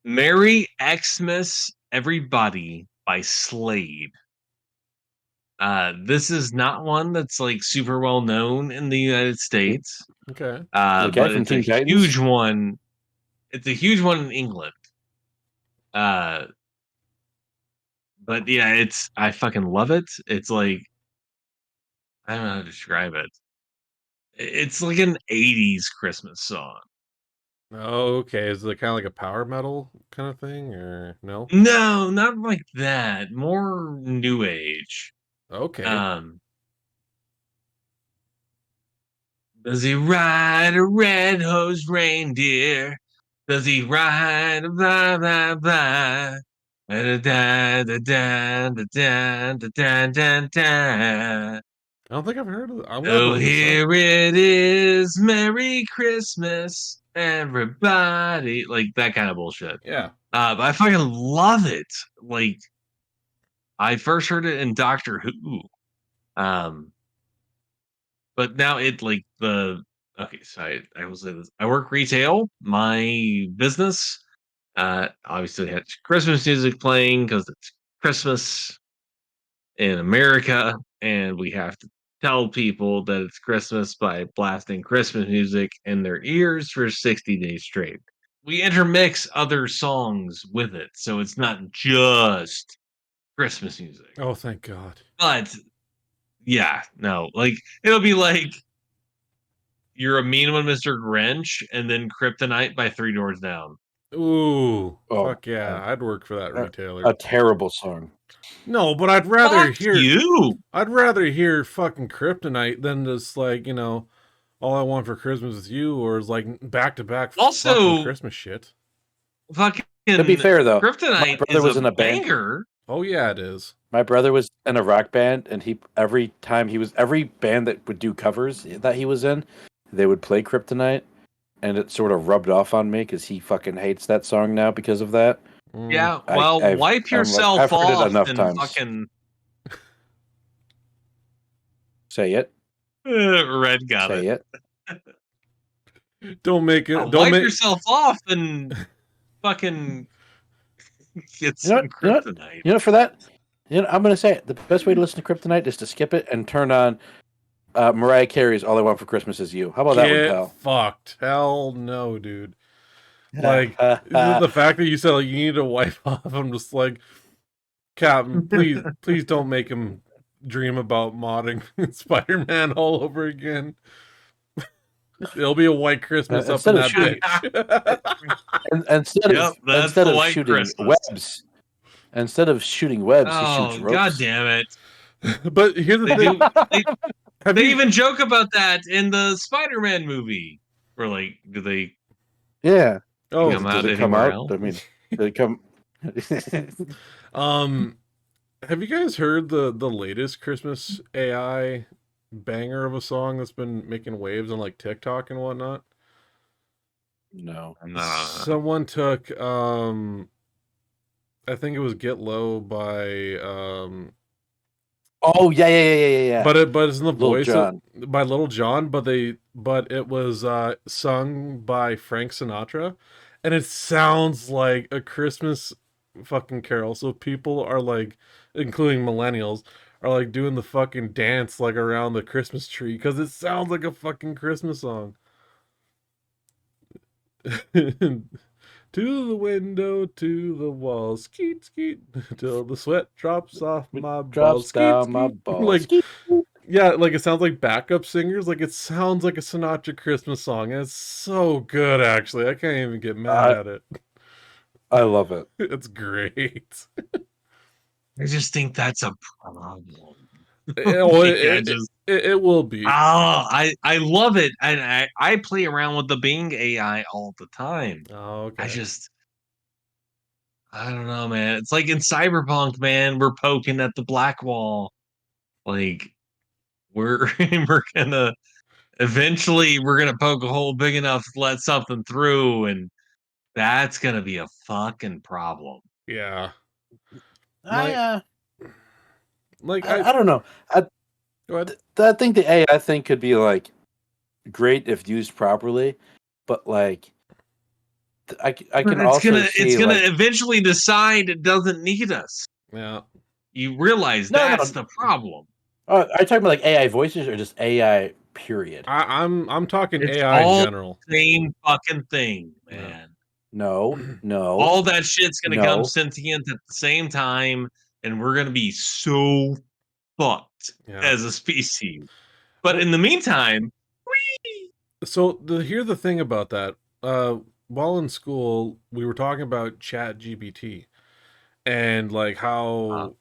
"Merry Xmas, Everybody" by Slade. This is not one that's like super well known in the United States, Okay. The guy but from it's a Teen Titans. huge one. It's a huge one in England. But yeah, I fucking love it. It's like I don't know how to describe it. It's like an '80s Christmas song. Oh, okay. Is it kind of like a power metal kind of thing, or no? No, not like that. More new age. Okay. Um, does he ride a red-nosed reindeer? Does he ride a blah blah blah? Da da da da da da da da da da. I don't think I've heard of it. I'm gonna have to Oh, look this up. here it is, Merry Christmas, everybody. Like that kind of bullshit. Yeah. But I fucking love it. Like I first heard it in Doctor Who. Um, but now it like the okay, so I will say this. I work retail. My business obviously has Christmas music playing because it's Christmas in America, and we have to tell people that it's Christmas by blasting Christmas music in their ears for 60 days straight. We intermix other songs with it, so it's not just Christmas music. Oh, thank God. But yeah, no, like it'll be like You're a Mean One, Mr. Grinch, and then Kryptonite by Three Doors Down. Ooh, Oh, fuck yeah! I'd work for that retailer. a terrible song. No, but I'd rather Fuck hear. you. I'd rather hear fucking Kryptonite than just like All I Want for Christmas Is You, or is like back to back Also- fucking Christmas shit. Fucking To be fair, though, my Kryptonite brother is was a in a band. banger. Oh yeah, it is. My brother was in a rock band, and every band that would do covers that he was in, they would play Kryptonite, and it sort of rubbed off on me because he fucking hates that song now because of that. Yeah, well, wipe yourself I've heard it off enough and times. fucking Say it. Red got Say it. Don't make it. Don't Wipe make yourself off and fucking get You know some what? Kryptonite. For that, I'm going to say it. The best way to listen to Kryptonite is to skip it and turn on Mariah Carey's "All I Want for Christmas Is You." How about that one, get pal? fucked. Hell no, dude. Like the fact that you said like, you need to wipe off. I'm just like, Captain, please don't make him dream about modding Spider-Man all over again. It'll be a white Christmas up in that bitch. Instead of shooting Christmas. webs, he shoots Oh, ropes. god damn it. But here's the thing. They even joke about that in the Spider-Man movie. Where like, do they Yeah. Oh, come does out it come anywhere out? else? I mean, did it come? Have you guys heard the latest Christmas AI banger of a song that's been making waves on like TikTok and whatnot? No. Someone took I think it was Get Low by Oh yeah. But it's in the Lil voice Jon. by Little John, but it was sung by Frank Sinatra, and it sounds like a Christmas fucking carol. So people are like, including millennials, are like doing the fucking dance like around the Christmas tree because it sounds like a fucking Christmas song. To the window, to the wall, skeet, skeet, till the sweat drops off my balls, skeet, down skeet. my balls. Like, yeah, like it sounds like backup singers. Like it sounds like a Sinatra Christmas song, and it's so good. Actually, I can't even get mad at it. I love it. It's great. I just think that's a problem. It will be. I love it, and I play around with the Bing AI all the time. Oh, okay. I don't know, man. It's like in Cyberpunk, man. We're poking at the black wall. Like we're we're gonna poke a hole big enough to let something through, and that's gonna be a fucking problem. Yeah. I Like I don't know. Go ahead. I think the AI thing could be like great if used properly, but like I can also see it's gonna like eventually decide it doesn't need us. Yeah. You realize no that's the problem. Are you talking about like AI voices or just AI period? I'm talking It's AI in all general. the same fucking thing, man. No, All that shit's gonna come no. sentient at the same time, and we're gonna be so fucked Yeah. as a species. But Well, in the meantime, so here's the thing about that. While in school, we were talking about Chat GPT and like how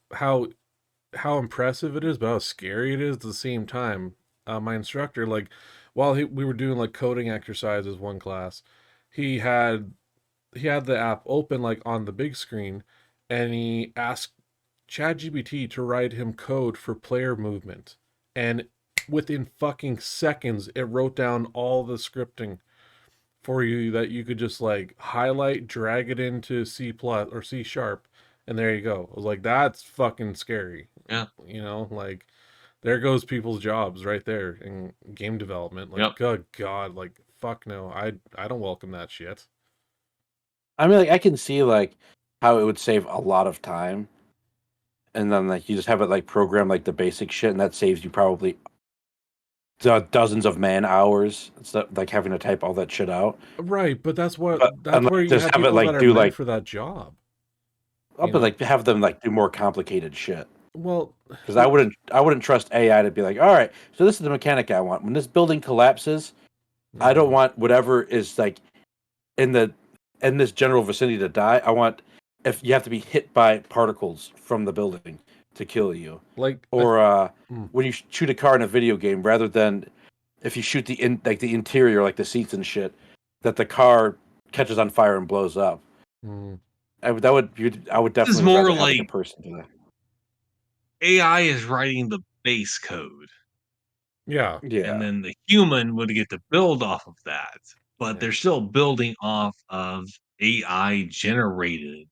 impressive it is, but how scary it is at the same time. My instructor, like, while we were doing like coding exercises one class, he had the app open like on the big screen, and he asked ChatGPT to write him code for player movement, and within fucking seconds, it wrote down all the scripting for you that you could just like highlight, drag it into C plus or C sharp, and there you go. I was like, that's fucking scary. yeah, You know, like there goes people's jobs right there in game development. Like, yep. good God, like fuck no, I don't welcome that shit. I mean, like I can see like how it would save a lot of time, and then like you just have it like program like the basic shit, and that saves you probably dozens of man hours instead of like having to type all that shit out. Right, but that's But and where like you just have have it people that like are do meant like for that job. up You and know, like have them like do more complicated shit. well, Because I wouldn't trust AI to be like, all right, so this is the mechanic I want. When this building collapses, I don't mhm. want whatever is like in the in this general vicinity to die. I want if you have to be hit by particles from the building to kill you, Like, or mm, when you shoot a car in a video game, rather than if you shoot the interior, like the seats and shit, that the car catches on fire and blows up. mm, I would This is definitely more rather have like a like person do that. AI is writing the base code, yeah, and Yeah. then the human would get to build off of that. But yeah, they're still building off of AI generated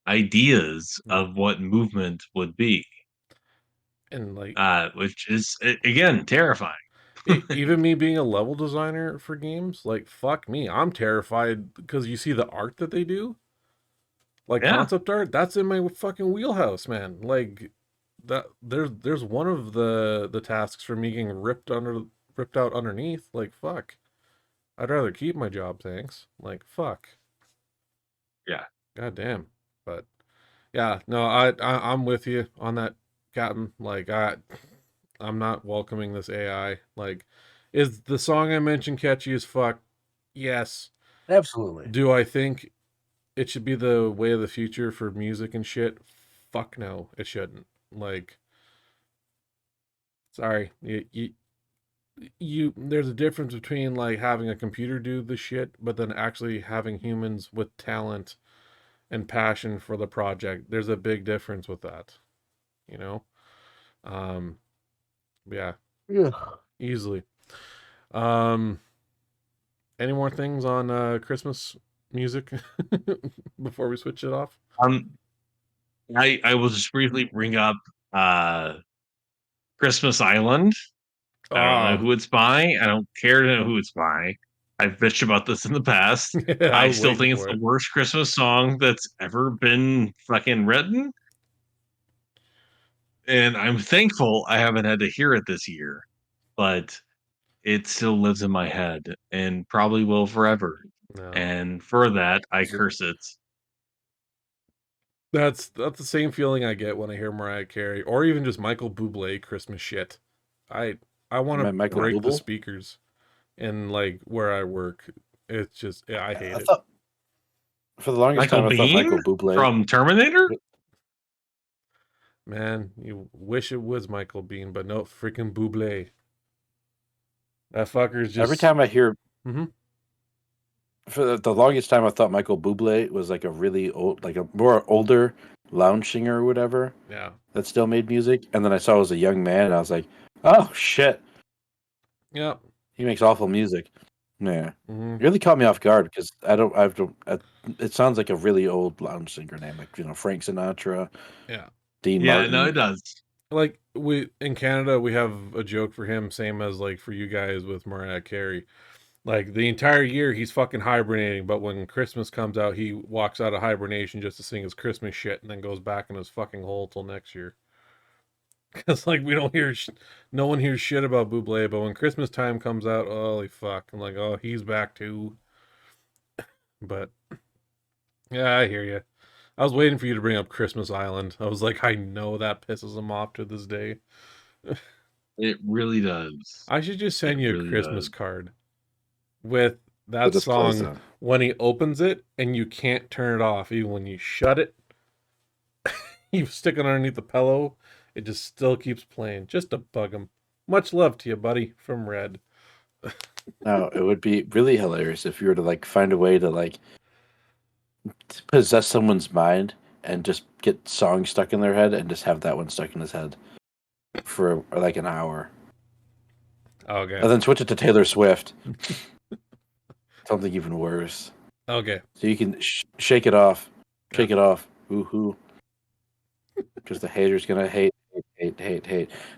ideas mm. of what movement would be, And like, which is again terrifying. even me being a level designer for games, like, fuck me, I'm terrified because you see the art that they do, like Yeah, concept art. That's in my fucking wheelhouse, man. Like that, there's one of the tasks for me getting ripped out underneath. Like, fuck. I'd rather keep my job, thanks. Like, fuck. yeah. God damn. But yeah, no, I'm with you on that, Captain. Like, I'm not welcoming this AI. Like, is the song I mentioned catchy as fuck? Yes. Absolutely. Do I think it should be the way of the future for music and shit? Fuck no, it shouldn't. Like, sorry, you there's a difference between like having a computer do the shit, but then actually having humans with talent and passion for the project. There's a big difference with that, you know? Um, yeah, Yeah. easily. Um, any more things on Christmas music before we switch it off? Um, I will just briefly bring up uh Christmas Island. I don't know Oh, who it's by. I don't care to know who it's by. I've bitched about this in the past. I I was still waiting think it's for the it. worst Christmas song that's ever been fucking written. And I'm thankful I haven't had to hear it this year, but it still lives in my head and probably will forever. No, And for that, I Is it curse it. that's the same feeling I get when I hear Mariah Carey or even just Michael Bublé Christmas shit. I I want to Michael break the Bublé? speakers in like where I work. It's just I hate I it. thought for the longest Michael time I thought Bean Michael Bublé. from Terminator? Man, you wish it was Michael Biehn, but no, freaking Bublé. That fucker's Every just. time I hear, Mhm. for the longest time, I thought Michael Bublé was like a really old, like a more older lounge singer or whatever Yeah. that still made music. And then I saw he was a young man, and I was like, oh shit, Yep. he makes awful music. Yeah, Mhm. it really caught me off guard because it sounds like a really old lounge singer name, like Frank Sinatra, Yeah. Dean Yeah, no, it Martin. does. Like we in Canada, we have a joke for him, same as like for you guys with Mariah Carey. Like the entire year he's fucking hibernating, but when Christmas comes out, he walks out of hibernation just to sing his Christmas shit and then goes back in his fucking hole till next year. Because like we don't hear, no one hears shit about Buble, but when Christmas time comes out, holy fuck! I'm like, oh, he's back too. But yeah, I hear you. I was waiting for you to bring up Christmas Island. I was like, I know that pisses him off to this day. It really does. I should just It send you a really Christmas does. card with It that just plays song that. when he opens it and you can't turn it off. Even when you shut it, you stick it underneath the pillow, it just still keeps playing just to bug him. Much love to you, buddy, from Red. No, it would be really hilarious if you were to like find a way to like possess someone's mind and just get songs stuck in their head and just have that one stuck in his head for like an hour. Okay. And then switch it to Taylor Swift. Something even worse. Okay. So you can shake it off. Shake Yeah. it off. Woohoo. Because the hater's going to hate.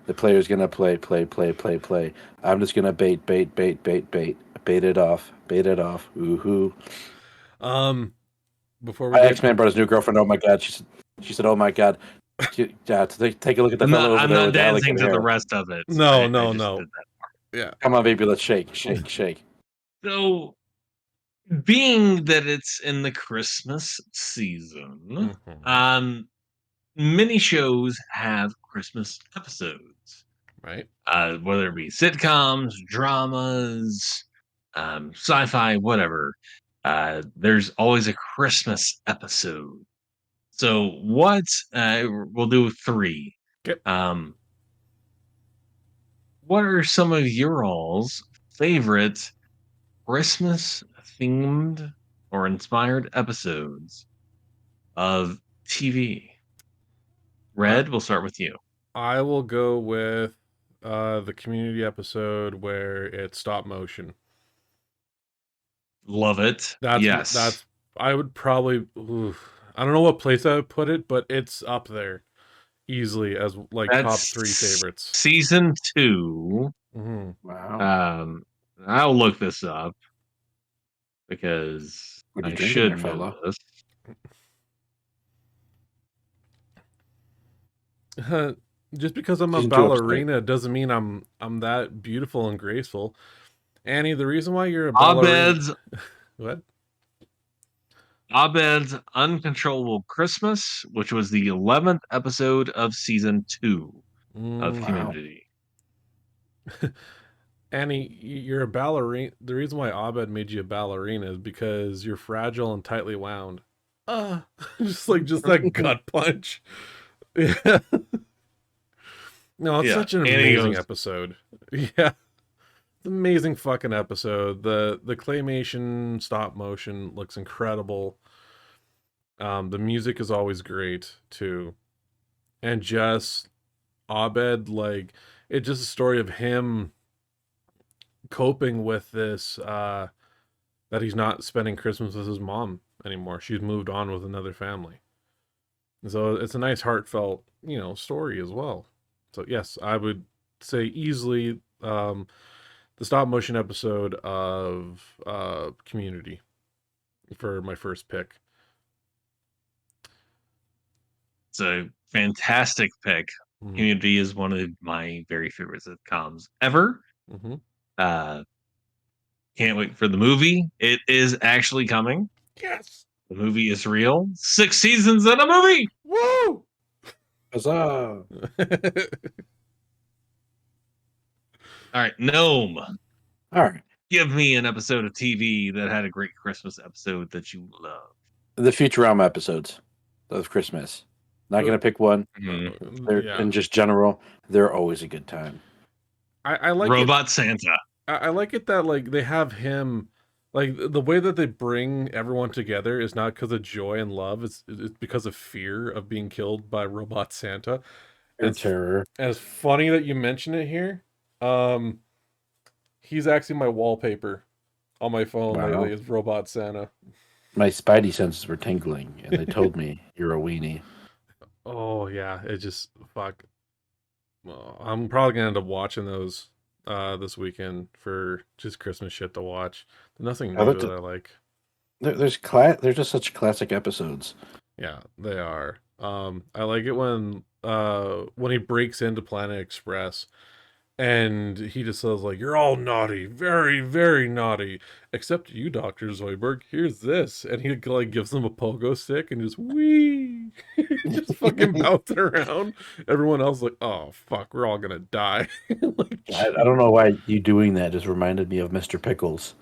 The player's going to play. I'm just going to bait. Bait it off. Woohoo. Before we My get X-Man brought his new girlfriend. Oh my God. She said, oh my God. Yeah, take a look at the fellow over I'm there not with the dancing alligator to the hair. rest of it. no, I no, just no. did that. Yeah. Come on, baby. Let's shake. So, being that it's in the Christmas season, Mhm. many shows have Christmas episodes. Right. Whether it be sitcoms, dramas, sci-fi, whatever. There's always a Christmas episode. So we'll do 3. Okay. What are some of your all's favorite Christmas themed or inspired episodes of TV? I Red, we'll start with you. I will go with the community episode where it's stop motion. Love it. Yes. That's I would probably I don't know what place I would put it, but it's up there easily as like top 3 That's favorites. season 2. Hmm. Wow. Um, I'll look this up because What are you I drinking there, should know fella? this. Just because I'm a Season 2, episode 8. ballerina doesn't mean I'm that beautiful and graceful. Annie, the reason why you're a ballerina. Abed's What? Abed's Uncontrollable Christmas, which was the 11th episode of season 2 of Wow. Community. Annie, you're a ballerina. The reason why Abed made you a ballerina is because you're fragile and tightly wound. Just that gut punch. Yeah. No, it's Yeah, such an Annie amazing goes, episode. Yeah. Amazing fucking episode. The claymation stop motion looks incredible. The music is always great too. And just Abed, like it's just a story of him coping with this that he's not spending Christmas with his mom anymore. She's moved on with another family. So it's a nice heartfelt, story as well. So yes, I would say easily the stop motion episode of Community for my first pick. it's a fantastic pick. Mm-hmm. Community is one of my very favorite sitcoms ever. Mm-hmm. Uh, can't wait for the movie. It is actually coming. Yes. The movie is real. 6 seasons in a movie. Woo! Huzzah! All right, Gnome. All right. Give me an episode of TV that had a great Christmas episode that you love. The Futurama episodes of Christmas. Not going to pick one. Yeah. In just general, they're always a good time. I like Robot Santa. I like it that like they have him, like the way that they bring everyone together is not because of joy and love. It's because of fear of being killed by Robot Santa. Pure It's terror. funny that you mention it here. Um, he's actually my wallpaper on my phone Wow. lately is Robot Santa. My spidey senses were tingling, and they told me you're a weenie. Oh yeah, it just fuck. Well, I'm probably gonna end up watching those this weekend for just Christmas shit to watch. There's nothing I new looked that at I like. They're just such classic episodes. Yeah, they are. I like it when he breaks into Planet Express and he just says like, "You're all naughty, very, very naughty, except you, Doctor Zoidberg. Here's this," and he like gives them a pogo stick and just wee, just fucking bouncing around. Everyone else like, "Oh fuck, we're all gonna die." Like, I don't know why you doing that just reminded me of Mr. Pickles,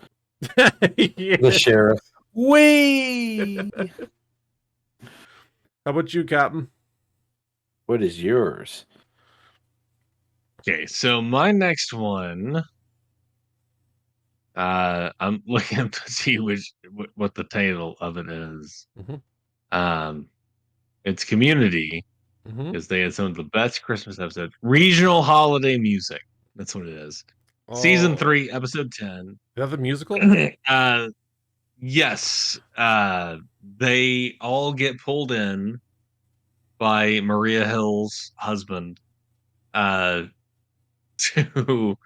yeah. the sheriff. Wee. How about you, Captain? What is yours? Okay, so my next one, I'm looking to see what the title of it is. Mhm. It's Community, Mm-hmm. because they had some of the best Christmas episodes. Regional holiday music. That's what it is. Season Oh, 3, episode 10. is that the musical? Yes. They all get pulled in by Maria Hill's husband uh, to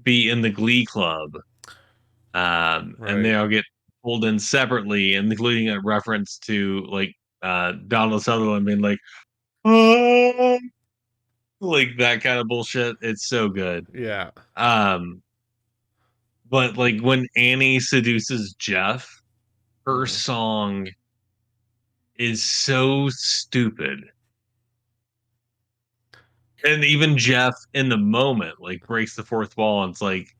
be in the Glee Club. And Right. they all get pulled in separately, including a reference to like Donald Sutherland being like, "Oh," like that kind of bullshit. It's so good. Yeah. Um, but like when Annie seduces Jeff, her Mhm. song is so stupid. And even Jeff in the moment like breaks the fourth wall and it's like,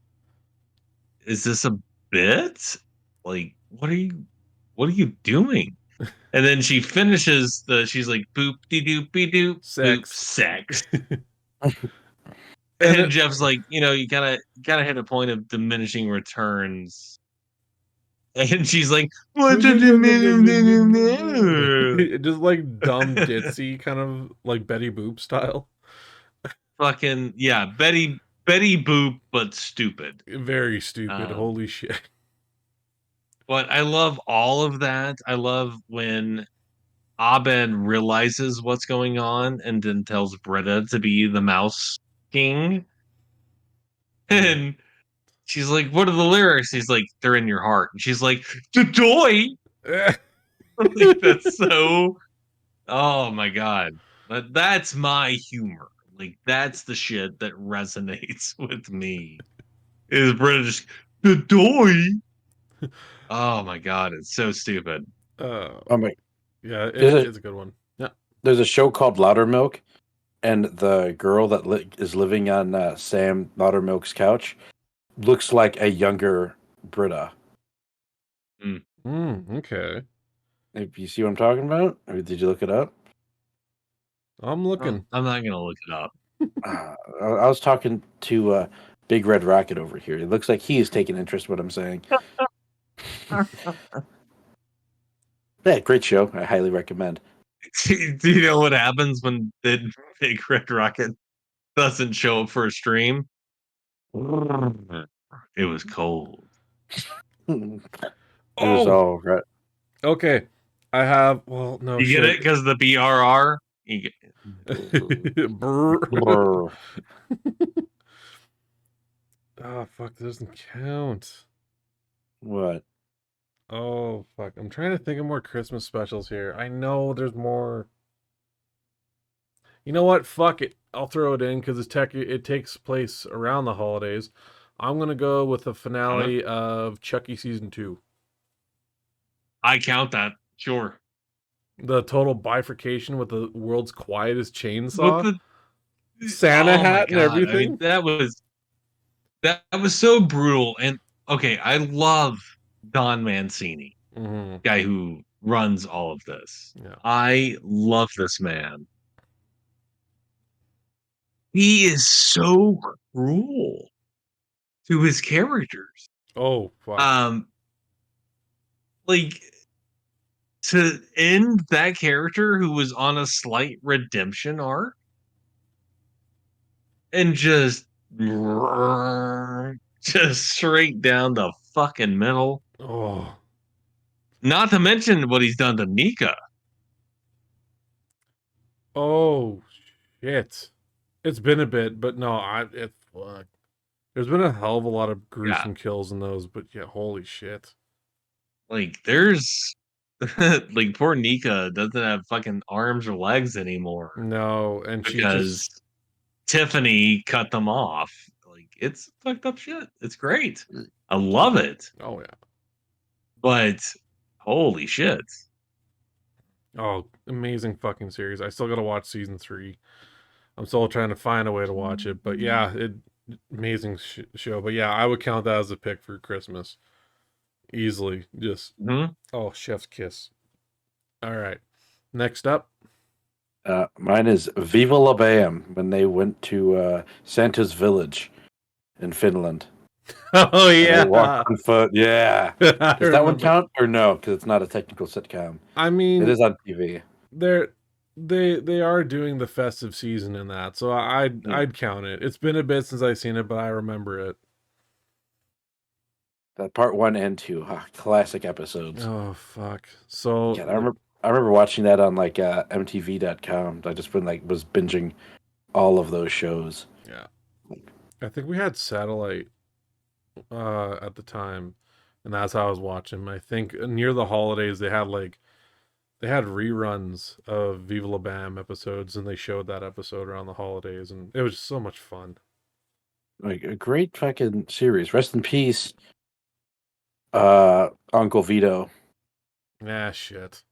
is this a bit? Like, what are you doing? And then she finishes she's like boop de doop be doop boop Sex. sex. And And Jeff's like, you gotta hit a point of diminishing returns. And she's like, what's a just like dumb ditzy kind of like Betty Boop style. fucking yeah, Betty Boop, but stupid. Very stupid. Um, Holy shit. but I love all of that. I love when Abed realizes what's going on and then tells Britta to be the Mouse King. Yeah. And she's like, what are the lyrics? He's like, they're in your heart. And she's like, the toy. Like, that's so, oh my God. That's my humor. Like, that's the shit that resonates with me. Is British, the toy. Oh my God. It's so stupid. uh, Oh my! yeah, There's a it's a good one. Yeah. there's a show called Loudermilk, and the girl that is living on Sam Loudermilk's couch looks like a younger Britta. Okay. If you see what I'm talking about, or did you look it up? I'm looking. I'm not going to look it up. I was talking to Big Red Rocket over here. It looks like he is taking interest in what I'm saying. Yeah, great show. I highly recommend. Do you know what happens when the Big Red Rocket doesn't show up for a stream? It was cold. It was Oh, all right. okay. I have, well, no You get it shit. because the BRR. Brr. Brr. Oh, fuck, that doesn't count. What? Oh, fuck. I'm trying to think of more Christmas specials here. I know there's more. You know what? Fuck it. I'll throw it in because it takes place around the holidays. I'm going to go with the finale of Chucky Season 2. I count that. Sure. The total bifurcation with the world's quietest chainsaw. With Santa oh my hat and God. I mean, everything. that was so brutal. And okay, I love Don Mancini, Mm-hmm. guy who runs all of this. Yeah. I love this man. He is so cruel to his characters. Oh fuck. Like to end that character who was on a slight redemption arc and just straight down the fucking middle. Oh. Not to mention what he's done to Nika. Oh shit. It's been a bit, but no, fuck. There's been a hell of a lot of gruesome kills in those, but yeah, holy shit. Like there's like poor Nika doesn't have fucking arms or legs anymore No, and she because just Tiffany cut them off. Like it's fucked up shit. It's great. I love it. oh yeah. But holy shit. Oh, amazing fucking series. I still gotta watch season 3. I'm still trying to find a way to watch it, but yeah, amazing show. But yeah, I would count that as a pick for Christmas. Easily. Just oh, chef's kiss. All right. Next up. Mine is Viva La Bam when they went to Santa's village in Finland. Oh And yeah. they walked on foot. Yeah. Does that one remember. count or no? Because it's not a technical sitcom. I mean, It is on TV. they are doing the festive season in that, so I'd count it. It's been a bit since I've seen it, but I remember it. That part 1 and 2, classic episodes. Oh fuck! So Yeah, I remember watching that on like MTV.com. I just was binging all of those shows. yeah, I think we had satellite at the time, and that's how I was watching. I think near the holidays they had reruns of Viva La Bam episodes, and they showed that episode around the holidays, and it was just so much fun. Like a great fucking series. Rest in peace, Uncle Vito, Ah, shit.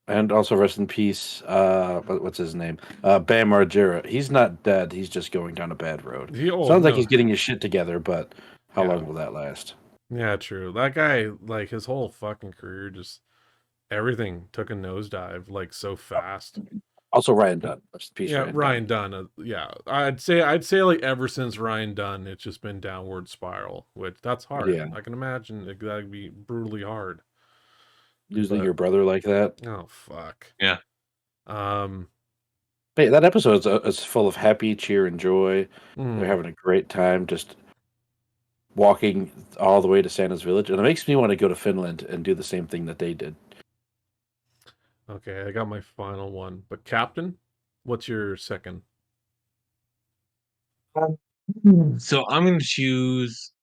and also rest in peace. What's his name? Bam Margera. He's not dead. He's just going down a bad road. Sounds like he's getting his shit together, but how long will that last? Yeah, true. That guy, like his whole fucking career, just everything took a nosedive like so fast. Also, Ryan Dunn. Rest in peace, Yeah, Ryan Dunn. Yeah, I'd say like ever since Ryan Dunn, it's just been downward spiral, which that's hard. Yeah. I can imagine that'd be brutally hard. Losing your brother like that. Oh fuck. Yeah. Hey, that episode is full of happy cheer and joy. Mm. They're having a great time just walking all the way to Santa's village, and it makes me want to go to Finland and do the same thing that they did. Okay, I got my final one. But Captain, what's your second? So I'm going to choose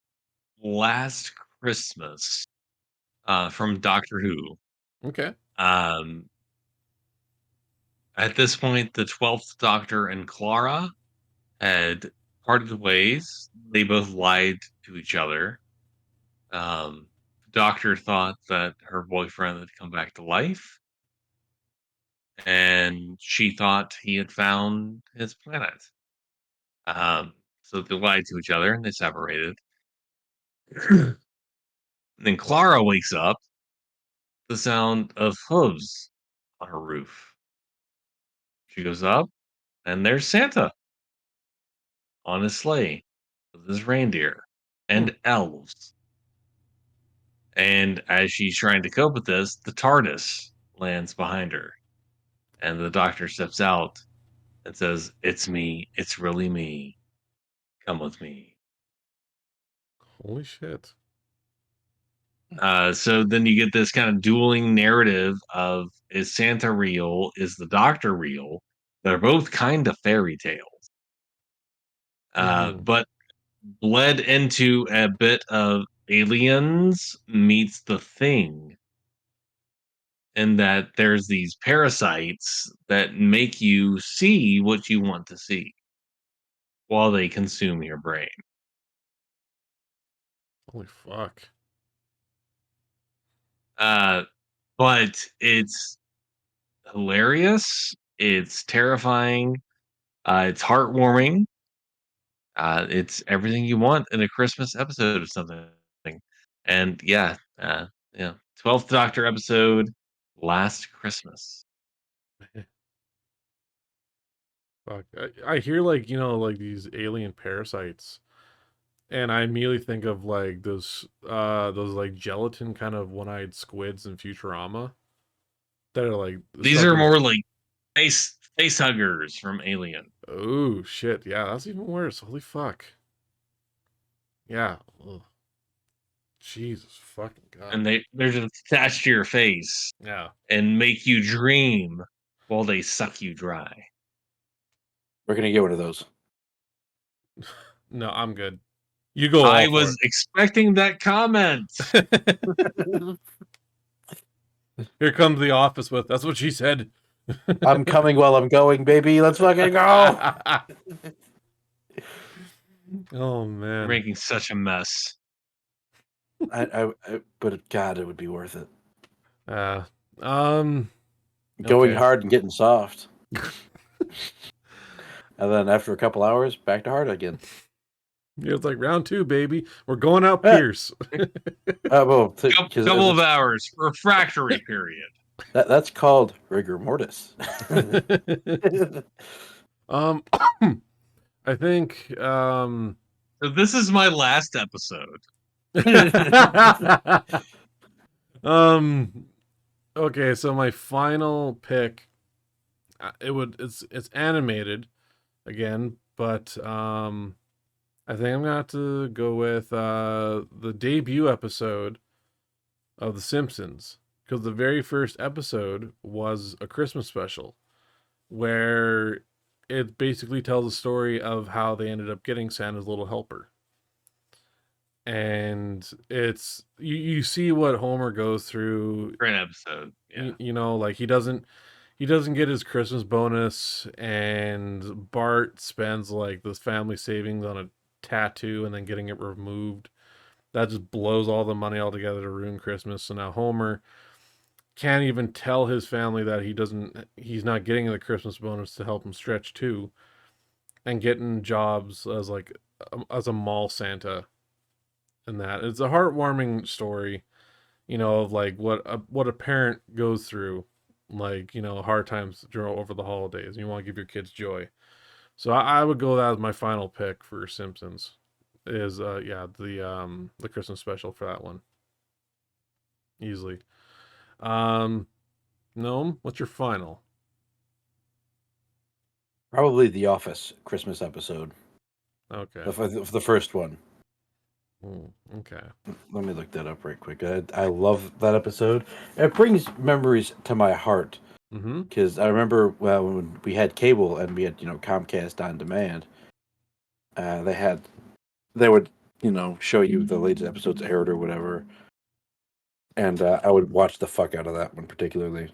Last Christmas from Doctor Who. Okay. At this point, the 12th Doctor and Clara had parted ways. They both lied to each other. The Doctor thought that her boyfriend had come back to life, and she thought he had found his planet. So they lied to each other and they separated. Then Clara wakes up, the sound of hooves on her roof. She goes up, and there's Santa on his sleigh with his reindeer and elves. And as she's trying to cope with this, the TARDIS lands behind her. And the Doctor steps out and says, "It's me. It's really me. Come with me." Holy shit. So then you get this kind of dueling narrative of, is Santa real? Is the Doctor real? They're both kind of fairy tales. But bled into a bit of Aliens meets The Thing, in that there's these parasites that make you see what you want to see while they consume your brain. Holy fuck. But it's hilarious. It's terrifying. It's heartwarming. It's everything you want in a Christmas episode of something. And yeah, 12th Doctor episode, Last Christmas. Fuck. I hear like like these alien parasites, and I immediately think of like those like gelatin kind of one-eyed squids in Futurama that are like These stuck are in. more like face huggers from Alien. Oh shit! Yeah, that's even worse. Holy fuck! Yeah. Ugh. Jesus fucking god. And they're just attached to your face Yeah. and make you dream while they suck you dry. We're gonna get rid of those. No, I'm good. You go I all for was expecting that comment. it. Here comes the office with. That's what she said. I'm coming while I'm going, baby. Let's fucking go. Oh You're man. making such a mess. But God, it would be worth it. Um. Going Okay. hard and getting soft, and then after a couple hours, back to hard again. It's like round 2, baby. We're going out, Yeah. Pierce. Well, Couple of hours, refractory period. that's called rigor mortis. um. I think. So this is my last episode. Okay, so my final pick, it's animated again, but I think I'm gonna have to go with the debut episode of The Simpsons, because the very first episode was a Christmas special where it basically tells the story of how they ended up getting Santa's little helper. And it's you see what Homer goes through. Great episode. Yeah. Like he doesn't get his Christmas bonus, and Bart spends like this family savings on a tattoo and then getting it removed. That just blows all the money altogether to ruin Christmas. So now Homer can't even tell his family that he's not getting the Christmas bonus to help him stretch too, and getting jobs as as a mall Santa. And that it's a heartwarming story, of like what a parent goes through, like hard times over the holidays. You want to give your kids joy, so I would go that as my final pick for Simpsons. Is the Christmas special for that one, easily. Gnome, what's your final? Probably The Office Christmas episode. Okay. The first one. Okay. Let me look that up right quick. I love that episode. It brings memories to my heart because I remember when we had cable and we had Comcast on demand. They would show you the latest episodes aired or whatever, and I would watch the fuck out of that one particularly.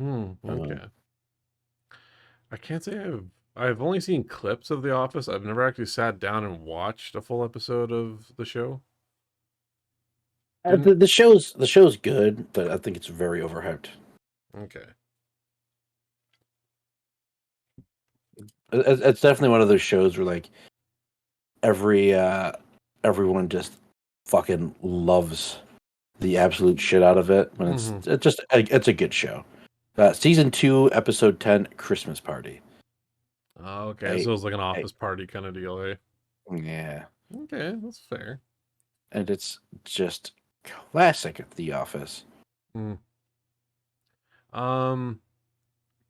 Okay. I can't say I've only seen clips of The Office. I've never actually sat down and watched a full episode of the show. The show's good, but I think it's very overhyped. Okay. It's definitely one of those shows where like everyone just fucking loves the absolute shit out of it. When it's a good show. Season 2, episode 10, Christmas Party. Oh, okay. So it's like an office party kind of deal, eh? Yeah. Okay, that's fair. And it's just classic The Office.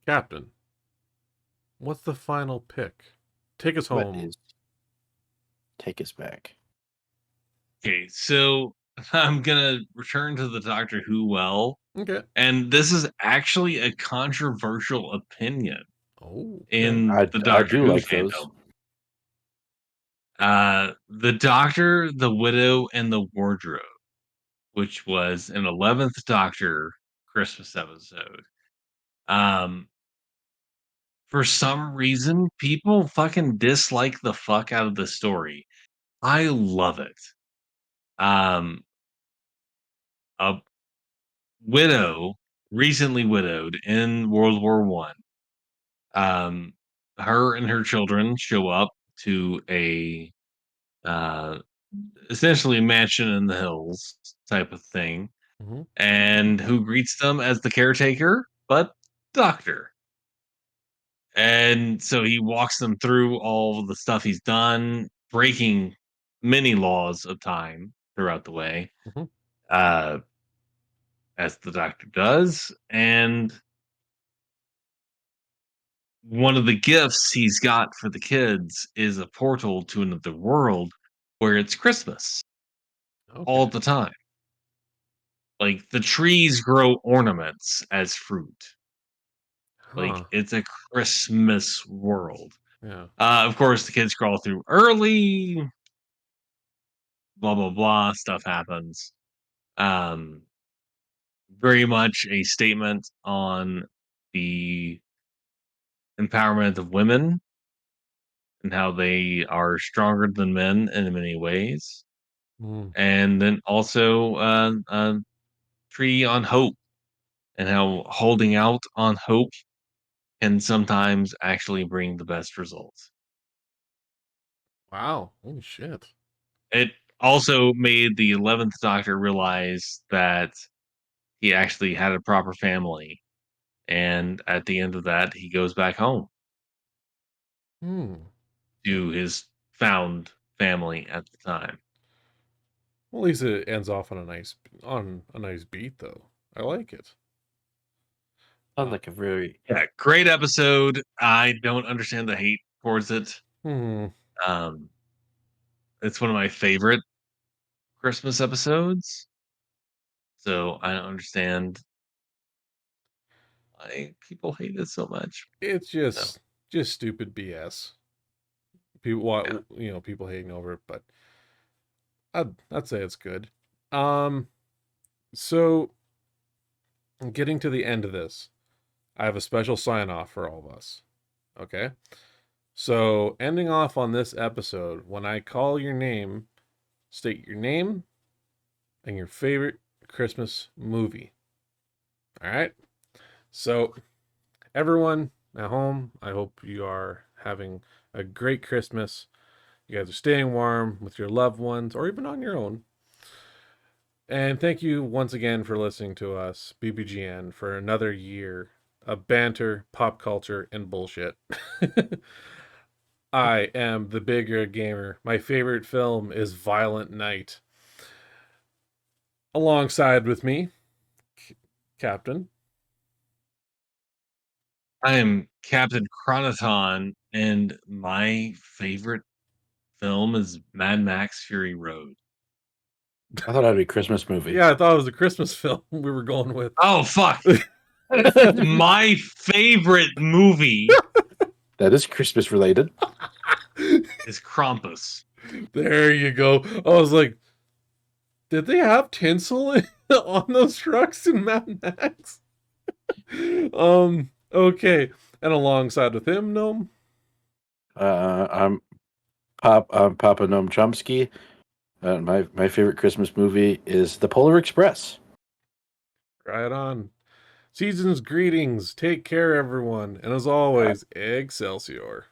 Captain, what's the final pick? Take us home. Take us back. Okay, so I'm gonna return to the Doctor Who well. Okay. And this is actually a controversial opinion in I the Doctor do Who like fandom. those. The Doctor, the Widow, and the Wardrobe, which was an 11th Doctor Christmas episode. For some reason, people fucking dislike the fuck out of the story. I love it. A widow, recently widowed in World War One. Her and her children show up to a essentially mansion in the hills type of thing. Mhm. And who greets them as the caretaker? But Doctor. And so he walks them through all of the stuff he's done, breaking many laws of time throughout the way, Mhm. uh, as the Doctor does. And one of the gifts he's got for the kids is a portal to another world where it's Christmas all Okay. the time. Like the trees grow ornaments as fruit. Like Huh. it's a Christmas world. Yeah. Of course, the kids crawl through early. Blah blah blah. Stuff happens. Um, very much a statement on the empowerment of women and how they are stronger than men in many ways. Mm. And then also a treaty on hope and how holding out on hope can sometimes actually bring the best results. Wow. Holy shit. It also made the 11th Doctor realize that he actually had a proper family. And at the end of that, he goes back home Hmm. to his found family at the time. Well, at least it ends off on a nice beat, though. I like it. Sounds like a very Yeah, great episode. I don't understand the hate towards it. Hmm. Um, it's one of my favorite Christmas episodes. So I don't understand why people hate it so much. It's No, just stupid BS. People, yeah. people hating over it, but I'd say it's good. Um. So getting to the end of this, I have a special sign off for all of us. Okay. So ending off on this episode, when I call your name, state your name and your favorite Christmas movie. All right. So everyone at home, I hope you are having a great Christmas. You guys are staying warm with your loved ones or even on your own. And thank you once again for listening to us, BBGN, for another year of banter, pop culture, and bullshit. I am the bigger gamer. My favorite film is Violent Night. Alongside with me, Captain. I am Captain Chronoton, and my favorite film is Mad Max Fury Road. I thought that'd be a Christmas movie. Yeah, I thought it was a Christmas film we were going with. Oh, fuck. My favorite movie That is Christmas related. is Krampus. There you go. I was like, did they have tinsel on those trucks in Mad Max? Okay. And alongside with him, Gnome. I'm Papa Noam Chomsky. My favorite Christmas movie is The Polar Express. Right on. Season's greetings. Take care, everyone. And as always, Excelsior.